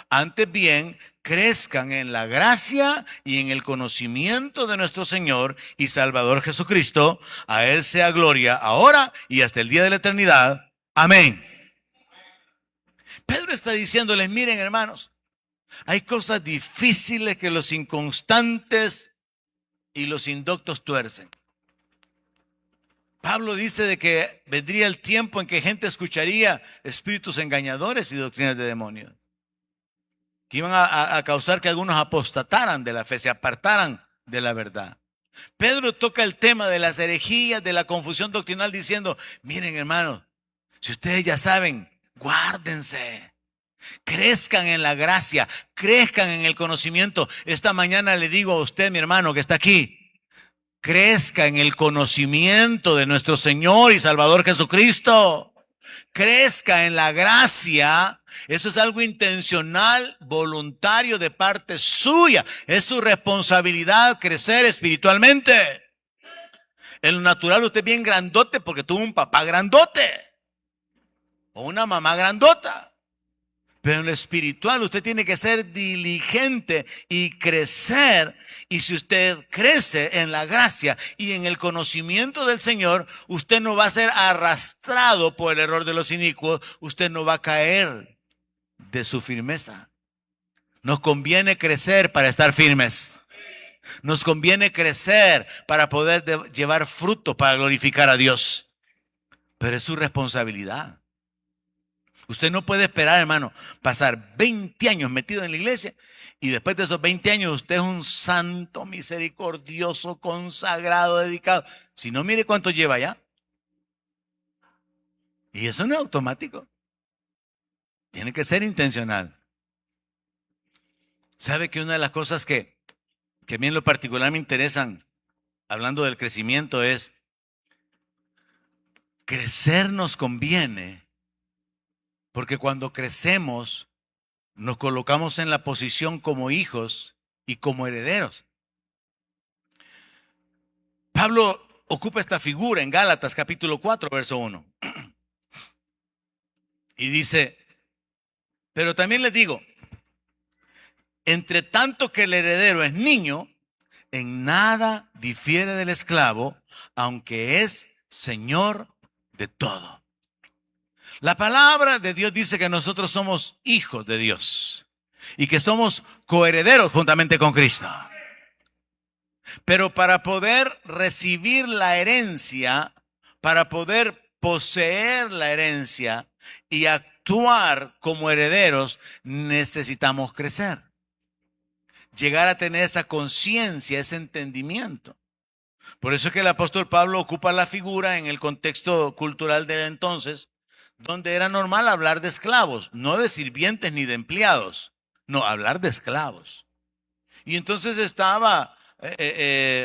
Antes bien, crezcan en la gracia y en el conocimiento de nuestro Señor y Salvador Jesucristo. A Él sea gloria ahora y hasta el día de la eternidad. Amén. Pedro está diciéndoles, miren hermanos, hay cosas difíciles que los inconstantes y los indoctos tuercen. Pablo dice de que vendría el tiempo en que gente escucharía espíritus engañadores y doctrinas de demonios, que iban a causar que algunos apostataran de la fe, se apartaran de la verdad. Pedro toca el tema de las herejías, de la confusión doctrinal, diciendo, miren hermanos, si ustedes ya saben, guárdense, crezcan en la gracia, crezcan en el conocimiento. Esta mañana le digo a usted, mi hermano, que está aquí, crezca en el conocimiento de nuestro Señor y Salvador Jesucristo. Crezca en la gracia. Eso es algo intencional, voluntario de parte suya. Es su responsabilidad crecer espiritualmente. En lo natural usted es bien grandote porque tuvo un papá grandote o una mamá grandota. Pero en lo espiritual usted tiene que ser diligente y crecer. Y si usted crece en la gracia y en el conocimiento del Señor, usted no va a ser arrastrado por el error de los inicuos. Usted no va a caer de su firmeza. Nos conviene crecer para estar firmes. Nos conviene crecer para poder llevar fruto, para glorificar a Dios. Pero es su responsabilidad. Usted no puede esperar, hermano, pasar 20 años metido en la iglesia y después de esos 20 años usted es un santo, misericordioso, consagrado, dedicado. Si no, mire cuánto lleva ya. Y eso no es automático. Tiene que ser intencional. ¿Sabe que una de las cosas que que a mí en lo particular me interesan, hablando del crecimiento, es crecer nos conviene, porque cuando crecemos nos colocamos en la posición como hijos y como herederos. Pablo ocupa esta figura en Gálatas capítulo 4, verso 1. Y dice, pero también les digo, entre tanto que el heredero es niño, en nada difiere del esclavo, aunque es señor de todo. La palabra de Dios dice que nosotros somos hijos de Dios y que somos coherederos juntamente con Cristo. Pero para poder recibir la herencia, para poder poseer la herencia y actuar como herederos, necesitamos crecer. Llegar a tener esa conciencia, ese entendimiento. Por eso es que el apóstol Pablo ocupa la figura en el contexto cultural del entonces, donde era normal hablar de esclavos, no de sirvientes ni de empleados, no, hablar de esclavos. Y entonces estaba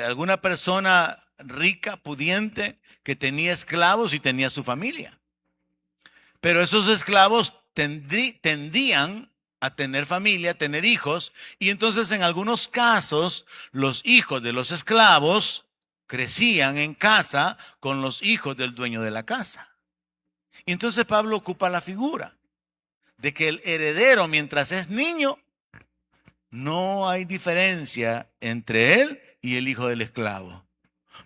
alguna persona rica, pudiente, que tenía esclavos y tenía su familia. Pero esos esclavos tendían a tener familia, a tener hijos, y entonces en algunos casos los hijos de los esclavos crecían en casa con los hijos del dueño de la casa. Y entonces Pablo ocupa la figura de que el heredero, mientras es niño, no hay diferencia entre él y el hijo del esclavo.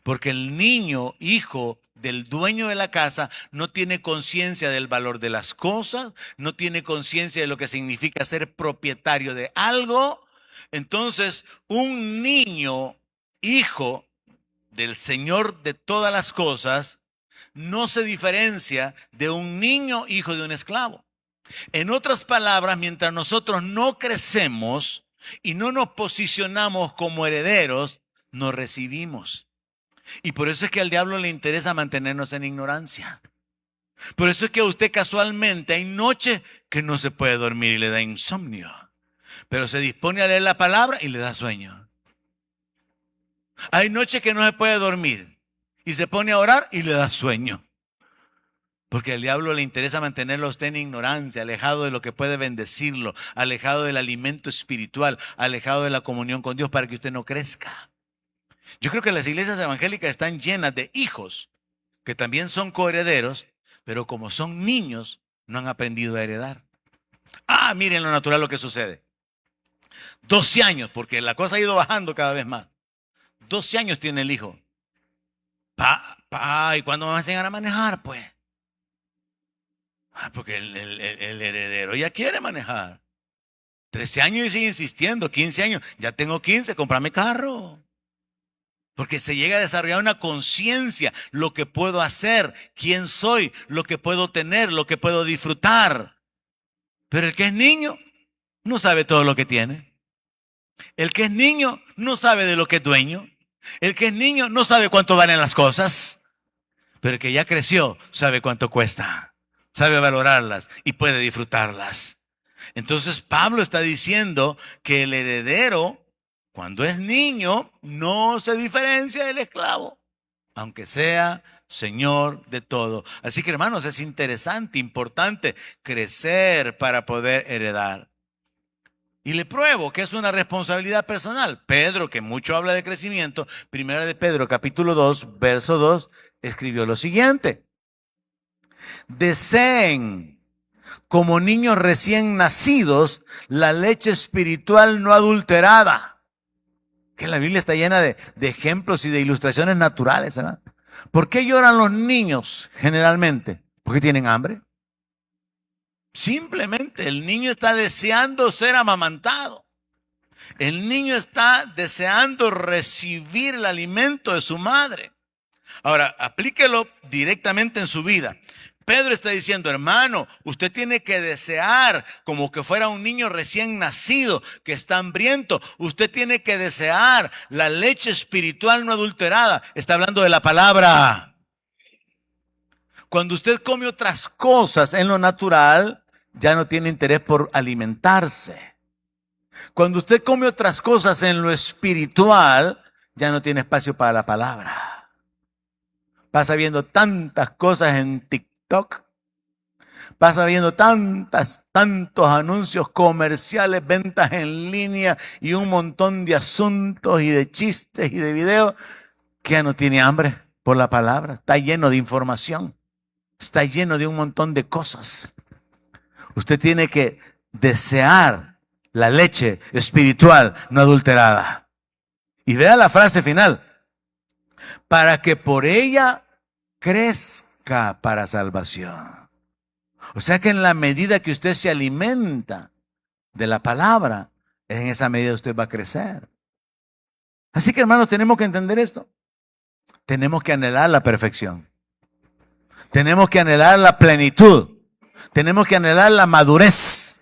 Porque el niño, hijo del dueño de la casa, no tiene conciencia del valor de las cosas, no tiene conciencia de lo que significa ser propietario de algo. Entonces, un niño, hijo del Señor de todas las cosas, no se diferencia de un niño, hijo de un esclavo. En otras palabras, mientras nosotros no crecemos y no nos posicionamos como herederos, no recibimos. Y por eso es que al diablo le interesa mantenernos en ignorancia. Por eso es que a usted casualmente hay noches que no se puede dormir y le da insomnio, pero se dispone a leer la palabra y le da sueño. Hay noches que no se puede dormir y se pone a orar y le da sueño. Porque al diablo le interesa mantenerlo a usted en ignorancia, alejado de lo que puede bendecirlo, alejado del alimento espiritual, alejado de la comunión con Dios para que usted no crezca. Yo creo que las iglesias evangélicas están llenas de hijos que también son coherederos, pero como son niños, no han aprendido a heredar. Miren lo natural lo que sucede. 12 años, porque la cosa ha ido bajando cada vez más. 12 años tiene el hijo. ¿Y cuándo me van a enseñar a manejar, pues? Porque el heredero ya quiere manejar. 13 años y sigue insistiendo, 15 años, ya tengo 15, cómprame carro. Porque se llega a desarrollar una conciencia, lo que puedo hacer, quién soy, lo que puedo tener, lo que puedo disfrutar. Pero el que es niño no sabe todo lo que tiene. El que es niño no sabe de lo que es dueño. El que es niño no sabe cuánto valen las cosas. Pero el que ya creció sabe cuánto cuesta. Sabe valorarlas y puede disfrutarlas. Entonces Pablo está diciendo que el heredero, cuando es niño, no se diferencia del esclavo, aunque sea señor de todo. Así que, hermanos, es interesante, importante crecer para poder heredar. Y le pruebo que es una responsabilidad personal. Pedro, que mucho habla de crecimiento, primera de Pedro, capítulo 2, verso 2, escribió lo siguiente: deseen como niños recién nacidos la leche espiritual no adulterada. Que la Biblia está llena de ejemplos y de ilustraciones naturales, ¿verdad? ¿Por qué lloran los niños generalmente? ¿Porque tienen hambre? Simplemente el niño está deseando ser amamantado. El niño está deseando recibir el alimento de su madre. Ahora, aplíquelo directamente en su vida. Pedro está diciendo, hermano, usted tiene que desear como que fuera un niño recién nacido que está hambriento. Usted tiene que desear la leche espiritual no adulterada. Está hablando de la palabra. Cuando usted come otras cosas en lo natural, ya no tiene interés por alimentarse. Cuando usted come otras cosas en lo espiritual, ya no tiene espacio para la palabra. Pasa viendo tantas cosas en TikTok. Pasa viendo tantos anuncios comerciales, ventas en línea y un montón de asuntos y de chistes y de videos que ya no tiene hambre por la palabra. Está lleno de información. Está lleno de un montón de cosas. Usted tiene que desear la leche espiritual no adulterada. Y vea la frase final. Para que por ella crezca para salvación. O sea que en la medida que usted se alimenta de la palabra, en esa medida usted va a crecer. Así que, hermanos, tenemos que entender esto. Tenemos que anhelar la perfección. Tenemos que anhelar la plenitud. Tenemos que anhelar la madurez.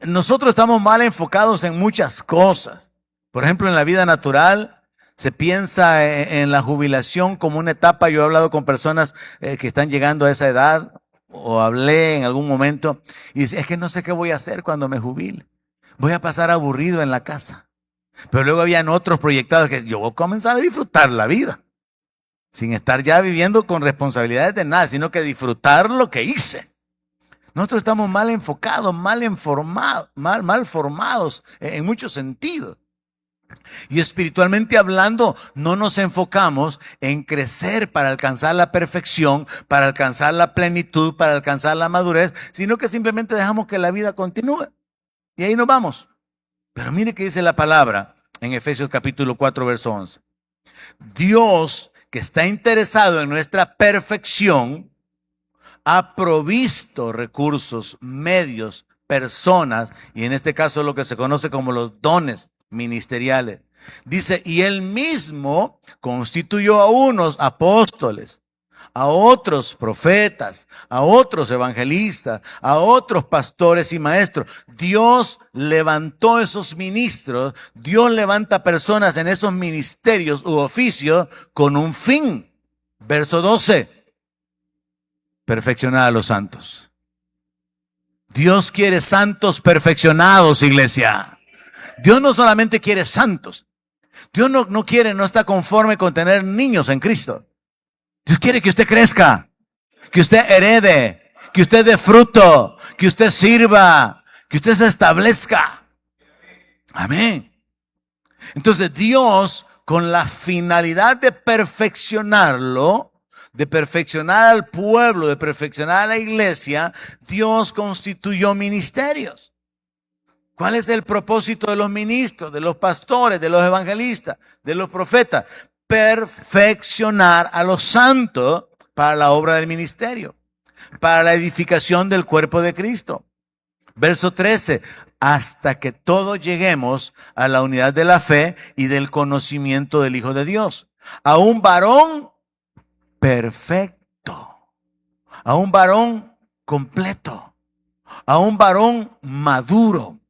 Nosotros estamos mal enfocados en muchas cosas. Por ejemplo, en la vida natural se piensa en la jubilación como una etapa. Yo he hablado con personas que están llegando a esa edad, o hablé en algún momento, y dice, es que no sé qué voy a hacer cuando me jubile. Voy a pasar aburrido en la casa. Pero luego habían otros proyectados que yo voy a comenzar a disfrutar la vida. Sin estar ya viviendo con responsabilidades de nada, sino que disfrutar lo que hice. Nosotros estamos mal enfocados, mal formados en muchos sentidos. Y espiritualmente hablando, no nos enfocamos en crecer para alcanzar la perfección, para alcanzar la plenitud, para alcanzar la madurez, sino que simplemente dejamos que la vida continúe. Y ahí nos vamos. Pero mire que dice la palabra en Efesios capítulo 4, verso 11. Dios, que está interesado en nuestra perfección, ha provisto recursos, medios, personas, y en este caso lo que se conoce como los dones ministeriales. Dice, y él mismo constituyó a unos apóstoles, a otros profetas, a otros evangelistas, a otros pastores y maestros. Dios levantó esos ministros, Dios levanta personas en esos ministerios u oficios con un fin. Verso 12. Perfeccionar a los santos. Dios quiere santos perfeccionados, iglesia. Dios no solamente quiere santos. Dios no quiere, no está conforme con tener niños en Cristo. Dios quiere que usted crezca, que usted herede, que usted dé fruto, que usted sirva, que usted se establezca. Amén. Entonces Dios, con la finalidad de perfeccionarlo, de perfeccionar al pueblo, de perfeccionar a la iglesia, Dios constituyó ministerios. ¿Cuál es el propósito de los ministros, de los pastores, de los evangelistas, de los profetas? Perfeccionar a los santos para la obra del ministerio, para la edificación del cuerpo de Cristo. Verso 13, hasta que todos lleguemos a la unidad de la fe y del conocimiento del Hijo de Dios, a un varón perfecto, a un varón completo, a un varón maduro,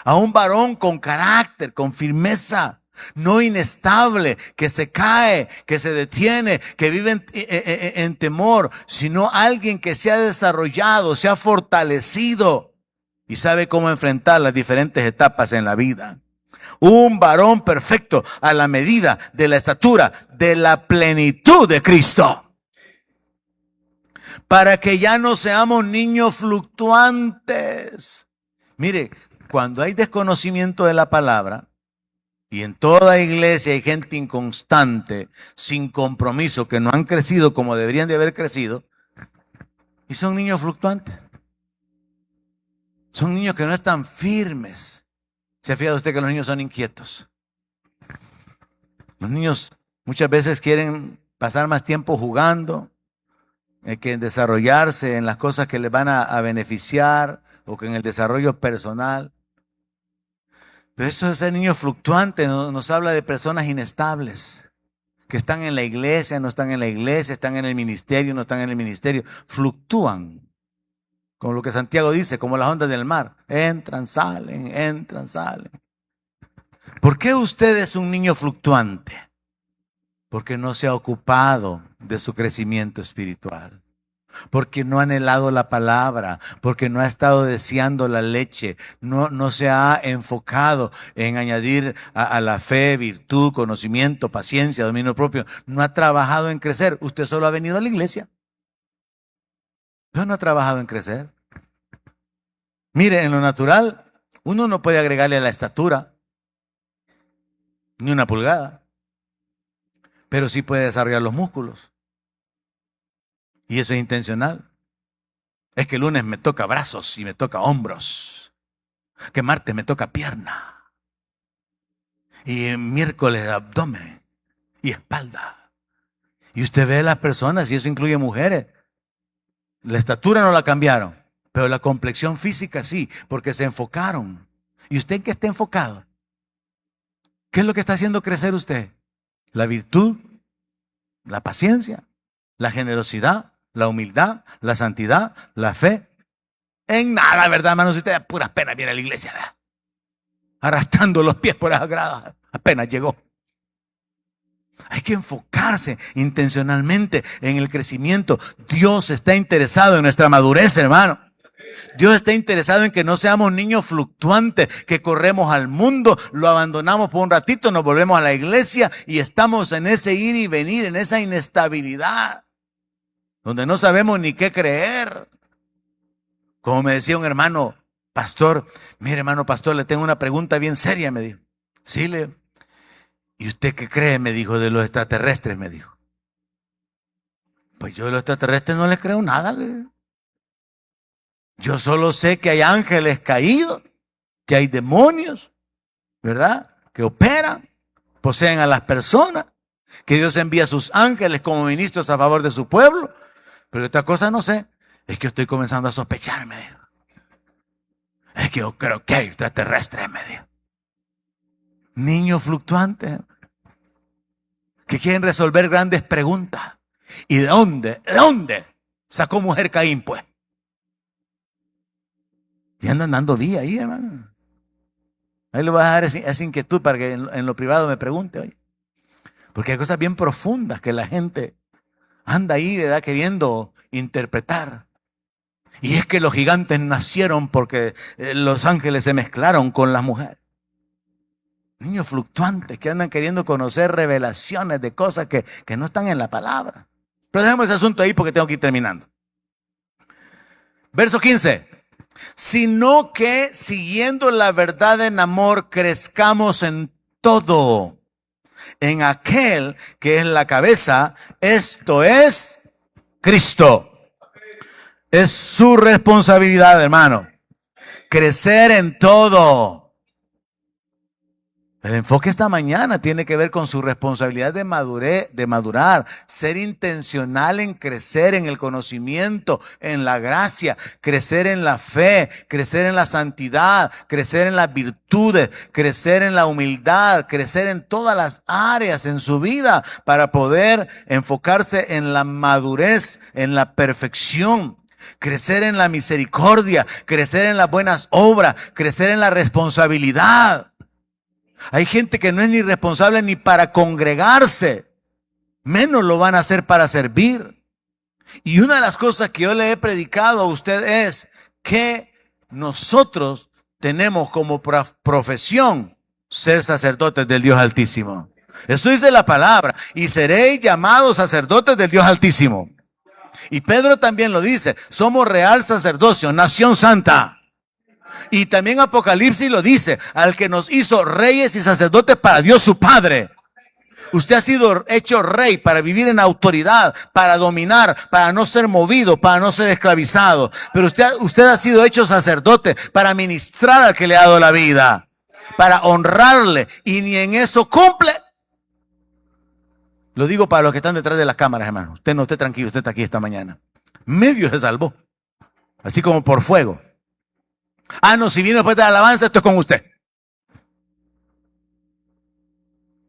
a un varón con carácter, con firmeza, no inestable, que se cae, que se detiene, que vive en temor, sino alguien que se ha desarrollado, se ha fortalecido y sabe cómo enfrentar las diferentes etapas en la vida. Un varón perfecto a la medida de la estatura, de la plenitud de Cristo. Para que ya no seamos niños fluctuantes. Mire, cuando hay desconocimiento de la palabra, y en toda iglesia hay gente inconstante, sin compromiso, que no han crecido como deberían de haber crecido, y son niños fluctuantes. Son niños que no están firmes. ¿Se ha fijado usted que los niños son inquietos? Los niños muchas veces quieren pasar más tiempo jugando que en desarrollarse en las cosas que les van a beneficiar o que en el desarrollo personal. Pero eso de ser niño fluctuante nos habla de personas inestables, que están en la iglesia, no están en la iglesia, están en el ministerio, no están en el ministerio, fluctúan. Como lo que Santiago dice, como las ondas del mar. Entran, salen, entran, salen. ¿Por qué usted es un niño fluctuante? Porque no se ha ocupado de su crecimiento espiritual. porque no ha anhelado la palabra, porque no ha estado deseando la leche, no se ha enfocado en añadir a la fe, virtud, conocimiento, paciencia, dominio propio, no ha trabajado en crecer. Usted solo ha venido a la iglesia, pero no ha trabajado en crecer. Mire, en lo natural, uno no puede agregarle a la estatura ni una pulgada, pero sí puede desarrollar los músculos. Y eso es intencional. Es que el lunes me toca brazos y me toca hombros. Que martes me toca pierna. Y el miércoles abdomen y espalda. Y usted ve a las personas, y eso incluye mujeres. La estatura no la cambiaron, pero la complexión física sí, porque se enfocaron. ¿Y usted en qué está enfocado? ¿Qué es lo que está haciendo crecer usted? La virtud, la paciencia, la generosidad, la humildad, la santidad, la fe. En nada, ¿verdad, hermanos? Usted a puras penas viene a la iglesia, ¿verdad? Arrastrando los pies por las gradas. Apenas llegó. Hay que enfocarse intencionalmente en el crecimiento. Dios está interesado en nuestra madurez, hermano. Dios está interesado en que no seamos niños fluctuantes, que corremos al mundo, lo abandonamos por un ratito, nos volvemos a la iglesia y estamos en ese ir y venir, en esa inestabilidad, donde no sabemos ni qué creer. Como me decía un hermano pastor, mire hermano pastor, le tengo una pregunta bien seria, me dijo. Sí, ¿y usted qué cree? Me dijo, de los extraterrestres, me dijo. Pues yo de los extraterrestres no les creo nada, le digo. Yo solo sé que hay ángeles caídos, que hay demonios, ¿verdad? Que operan, poseen a las personas, que Dios envía a sus ángeles como ministros a favor de su pueblo. Pero otra cosa no sé, es que estoy comenzando a sospechar, me dijo. Es que yo creo que hay extraterrestres, me dijo. Niños fluctuantes que quieren resolver grandes preguntas. ¿Y de dónde? ¿De dónde sacó mujer Caín, pues? Y andan dando vía ahí, hermano. Ahí le voy a dejar esa inquietud para que en lo privado me pregunte, oye. Porque hay cosas bien profundas que la gente anda ahí, ¿verdad?, queriendo interpretar. Y es que los gigantes nacieron porque los ángeles se mezclaron con las mujeres. Niños fluctuantes que andan queriendo conocer revelaciones de cosas que no están en la palabra. Pero dejemos ese asunto ahí porque tengo que ir terminando. Verso 15. Sino que siguiendo la verdad en amor crezcamos en todo, en aquel que es la cabeza, esto es Cristo. Es su responsabilidad, hermano, crecer en todo. El enfoque esta mañana tiene que ver con su responsabilidad de madurar, ser intencional en crecer en el conocimiento, en la gracia, crecer en la fe, crecer en la santidad, crecer en las virtudes, crecer en la humildad, crecer en todas las áreas en su vida para poder enfocarse en la madurez, en la perfección. Crecer en la misericordia, crecer en las buenas obras, crecer en la responsabilidad. Hay gente que no es ni responsable ni para congregarse, menos lo van a hacer para servir. Y una de las cosas que yo le he predicado a usted es que nosotros tenemos como profesión ser sacerdotes del Dios Altísimo. Eso dice la palabra, y seréis llamados sacerdotes del Dios Altísimo. Y Pedro también lo dice, somos real sacerdocio, nación santa. Y también Apocalipsis lo dice, al que nos hizo reyes y sacerdotes para Dios su Padre. Usted ha sido hecho rey para vivir en autoridad, para dominar, para no ser movido, para no ser esclavizado. Pero usted ha sido hecho sacerdote para ministrar al que le ha dado la vida, para honrarle, y ni en eso cumple. Lo digo para los que están detrás de las cámaras, hermano. Usted no esté tranquilo, usted está aquí esta mañana. Medio se salvó, así como por fuego. Ah, no, si vino después de la alabanza, esto es con usted.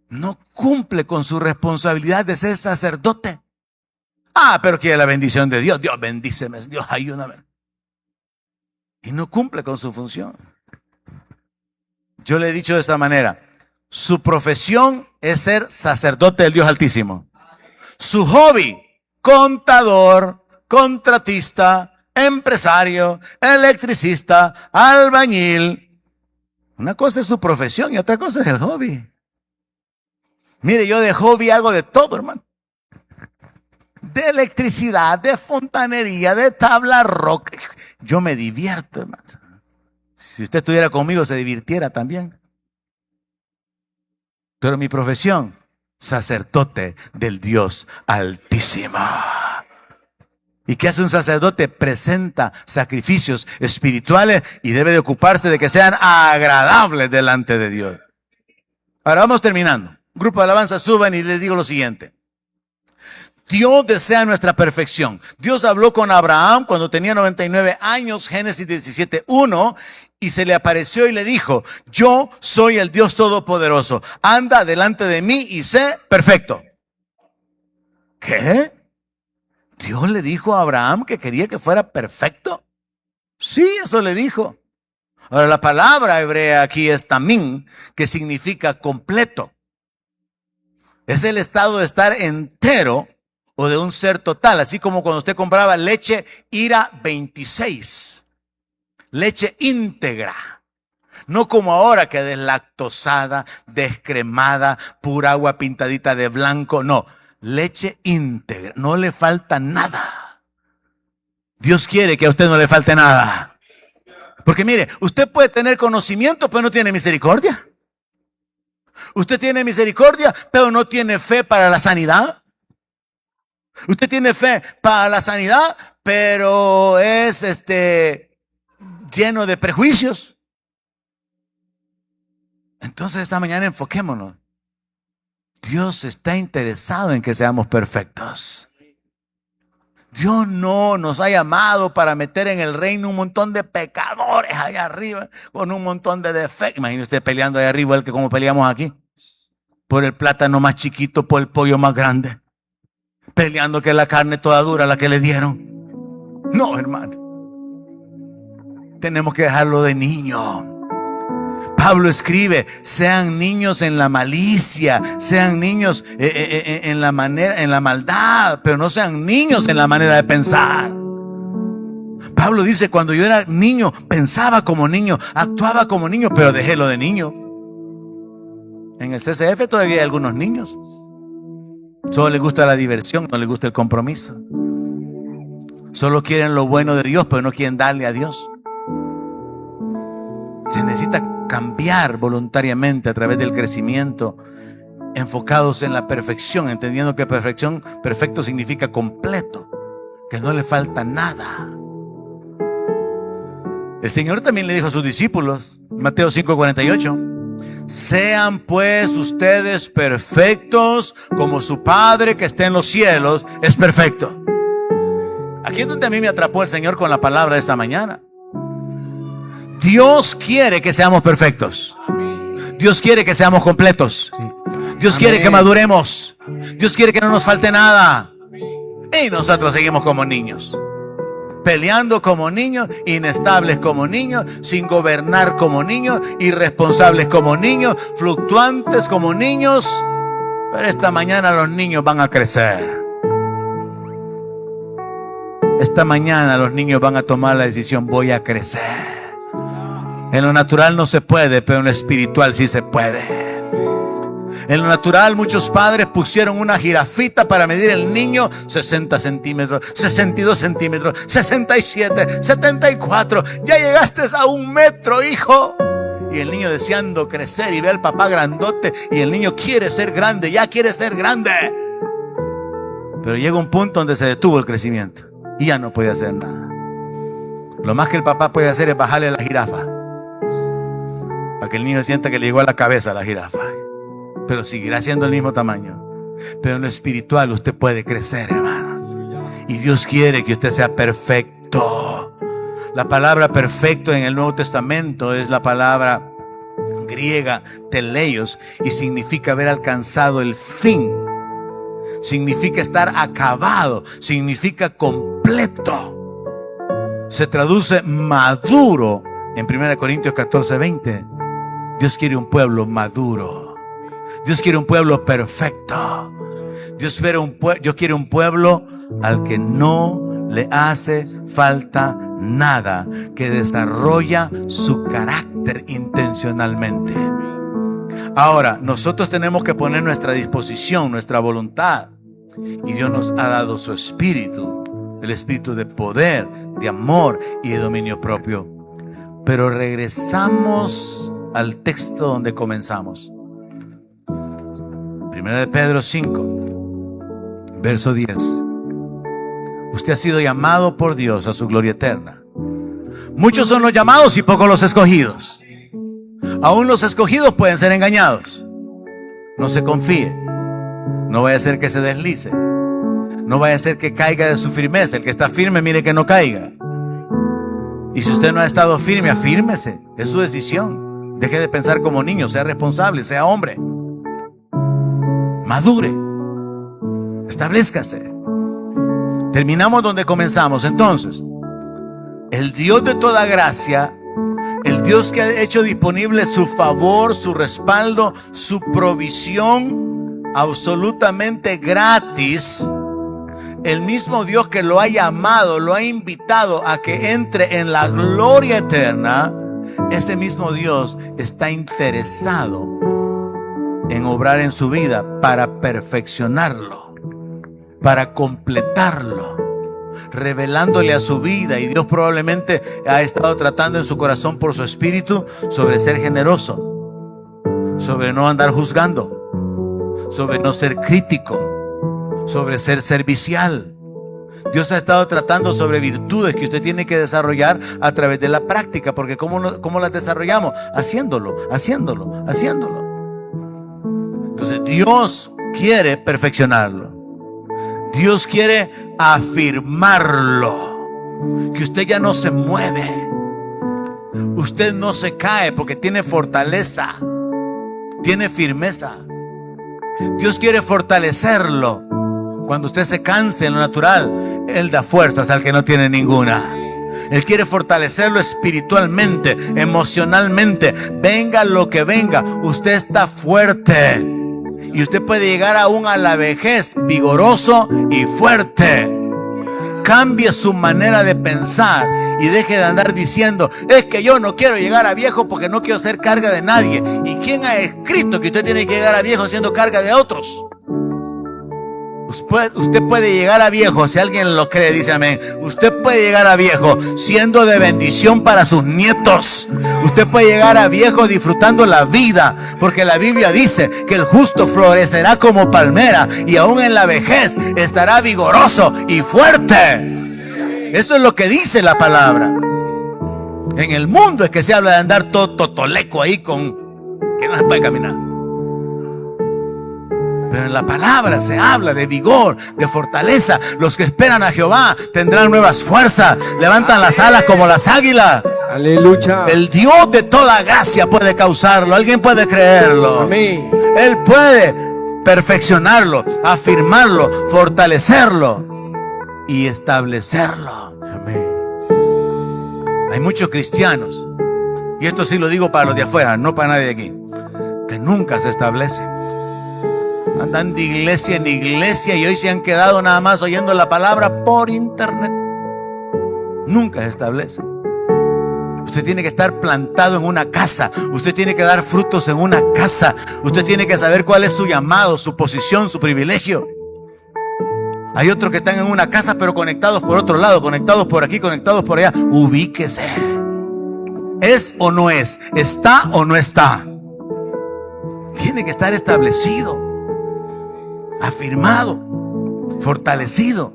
No cumple con su responsabilidad de ser sacerdote. Ah, pero quiere la bendición de Dios. Dios bendíceme, Dios ayúdame. Y no cumple con su función. Yo le he dicho de esta manera, su profesión es ser sacerdote del Dios Altísimo. Su hobby, contador. contratista, empresario, electricista, albañil. Una cosa es su profesión y otra cosa es el hobby. Mire, yo de hobby hago de todo, hermano. De electricidad, de fontanería, de tabla rock. Yo me divierto, hermano. Si usted estuviera conmigo, se divirtiera también. Pero mi profesión, sacerdote del Dios Altísimo. ¿Y qué hace un sacerdote? Presenta sacrificios espirituales y debe de ocuparse de que sean agradables delante de Dios. Ahora vamos terminando. Grupo de alabanza, suban y les digo lo siguiente. Dios desea nuestra perfección. Dios habló con Abraham cuando tenía 99 años, Génesis 17:1, y se le apareció y le dijo: yo soy el Dios Todopoderoso. Anda delante de mí y sé perfecto. ¿Qué? ¿Dios le dijo a Abraham que quería que fuera perfecto? Sí, eso le dijo. Ahora, la palabra hebrea aquí es tamín, que significa completo. Es el estado de estar entero o de un ser total, así como cuando usted compraba leche IRA 26, leche íntegra. No como ahora que deslactosada, descremada, pura agua pintadita de blanco, no. Leche íntegra, no le falta nada. Dios quiere que a usted no le falte nada. Porque mire, usted puede tener conocimiento, pero no tiene misericordia. Usted tiene misericordia, pero no tiene fe para la sanidad. Usted tiene fe para la sanidad, pero es lleno de prejuicios. Entonces esta mañana enfoquémonos. Dios está interesado en que seamos perfectos. Dios no nos ha llamado para meter en el reino un montón de pecadores allá arriba con un montón de defectos. Imagine usted peleando allá arriba, el que como peleamos aquí, por el plátano más chiquito, por el pollo más grande, peleando que la carne toda dura la que le dieron. No, hermano, tenemos que dejarlo de niño. Pablo escribe: sean niños en la malicia, sean niños en la manera, en la maldad, pero no sean niños en la manera de pensar. Pablo dice: cuando yo era niño, pensaba como niño, actuaba como niño, pero dejé lo de niño. En el CCF todavía hay algunos niños. Solo les gusta la diversión, no les gusta el compromiso. Solo quieren lo bueno de Dios, pero no quieren darle a Dios. Se necesita cambiar voluntariamente a través del crecimiento, enfocados en la perfección, entendiendo que perfecto significa completo, que no le falta nada. El Señor también le dijo a sus discípulos, Mateo 5:48, sean pues ustedes perfectos como su Padre que está en los cielos es perfecto. Aquí es donde a mí me atrapó el Señor con la palabra de esta mañana. Dios quiere que seamos perfectos. Dios quiere que seamos completos. Dios quiere que maduremos. Dios quiere que no nos falte nada. Y nosotros seguimos como niños, peleando como niños, inestables como niños, sin gobernar como niños, irresponsables como niños, fluctuantes como niños. Pero esta mañana los niños van a crecer. Esta mañana los niños van a tomar la decisión: voy a crecer. En lo natural no se puede, pero en lo espiritual sí se puede. En lo natural muchos padres pusieron una jirafita para medir el niño: 60 centímetros, 62 centímetros, 67, 74. Ya llegaste a 1 metro, hijo. Y el niño deseando crecer y ve al papá grandote, y el niño quiere ser grande, ya quiere ser grande. Pero llega un punto donde se detuvo el crecimiento y ya no puede hacer nada. Lo más que el papá puede hacer es bajarle a la jirafa, para que el niño sienta que le llegó a la cabeza a la jirafa, pero seguirá siendo el mismo tamaño. Pero en lo espiritual usted puede crecer, hermano, y Dios quiere que usted sea perfecto. La palabra perfecto en el Nuevo Testamento es la palabra griega teleios, y significa haber alcanzado el fin, significa estar acabado, significa completo. Se traduce maduro en 1 Corintios 14:20. Dios quiere un pueblo maduro. Dios quiere un pueblo perfecto. Dios quiere un pueblo al que no le hace falta nada, que desarrolla su carácter intencionalmente. Ahora, nosotros tenemos que poner nuestra disposición, nuestra voluntad. Y Dios nos ha dado su espíritu, el espíritu de poder, de amor y de dominio propio. Pero regresamos al texto donde comenzamos. Primera de Pedro 5, verso 10. Usted ha sido llamado por Dios a su gloria eterna. Muchos son los llamados y pocos los escogidos. Aún los escogidos pueden ser engañados. No se confíe. No vaya a ser que se deslice. No vaya a ser que caiga de su firmeza. El que está firme, mire que no caiga. Y si usted no ha estado firme, afírmese. Es su decisión. Deje de pensar como niño. Sea responsable, sea hombre. Madure. Establezcase. Terminamos donde comenzamos. Entonces, el Dios de toda gracia, el Dios que ha hecho disponible su favor, su respaldo, su provisión absolutamente gratis, el mismo Dios que lo ha llamado, lo ha invitado a que entre en la gloria eterna, ese mismo Dios está interesado en obrar en su vida para perfeccionarlo, para completarlo, revelándole a su vida. Y Dios probablemente ha estado tratando en su corazón por su espíritu sobre ser generoso, sobre no andar juzgando, sobre no ser crítico, sobre ser servicial. Dios ha estado tratando sobre virtudes que usted tiene que desarrollar a través de la práctica. Porque ¿cómo las desarrollamos? Haciéndolo. Entonces Dios quiere perfeccionarlo. Dios quiere afirmarlo. Que usted ya no se mueve. Usted no se cae porque tiene fortaleza. Tiene firmeza. Dios quiere fortalecerlo. Cuando usted se canse en lo natural, Él da fuerzas al que no tiene ninguna. Él quiere fortalecerlo espiritualmente, emocionalmente. Venga lo que venga, usted está fuerte. Y usted puede llegar aún a la vejez vigoroso y fuerte. Cambie su manera de pensar y deje de andar diciendo: es que yo no quiero llegar a viejo porque no quiero ser carga de nadie. ¿Y quién ha escrito que usted tiene que llegar a viejo siendo carga de otros? Usted puede llegar a viejo, si alguien lo cree, dice amén. Usted puede llegar a viejo siendo de bendición para sus nietos. Usted puede llegar a viejo disfrutando la vida, porque la Biblia dice que el justo florecerá como palmera y aún en la vejez estará vigoroso y fuerte. Eso es lo que dice la palabra. En el mundo es que se habla de andar todo totoleco ahí con que no se puede caminar. Pero en la palabra se habla de vigor, de fortaleza. Los que esperan a Jehová tendrán nuevas fuerzas, levantan las alas como las águilas. Aleluya. El Dios de toda gracia puede causarlo. Alguien puede creerlo. Amén. Él puede perfeccionarlo, afirmarlo, fortalecerlo y establecerlo. Amén. Hay muchos cristianos, y esto sí lo digo para los de afuera, no para nadie de aquí, que nunca se establecen. Andan de iglesia en iglesia y hoy se han quedado nada más oyendo la palabra por internet. Nunca se establecen. Usted tiene que estar plantado en una casa. Usted tiene que dar frutos en una casa. Usted tiene que saber cuál es su llamado, su posición, su privilegio. Hay otros que están en una casa pero conectados por otro lado, conectados por aquí, conectados por allá. Ubíquese. ¿Es o no es? ¿Está o no está? Tiene que estar establecido, afirmado, fortalecido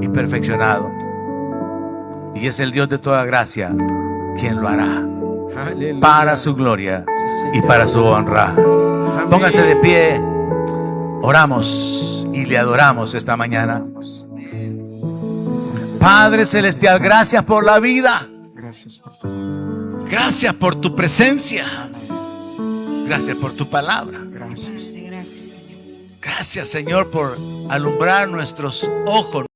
y perfeccionado. Y es el Dios de toda gracia quien lo hará. Aleluya. Para su gloria, sí, y para su honra. Amén. Póngase de pie. Oramos y le adoramos esta mañana. Padre celestial, gracias por la vida. Gracias por tu presencia. Gracias por tu palabra. Gracias. Gracias, Señor, por alumbrar nuestros ojos.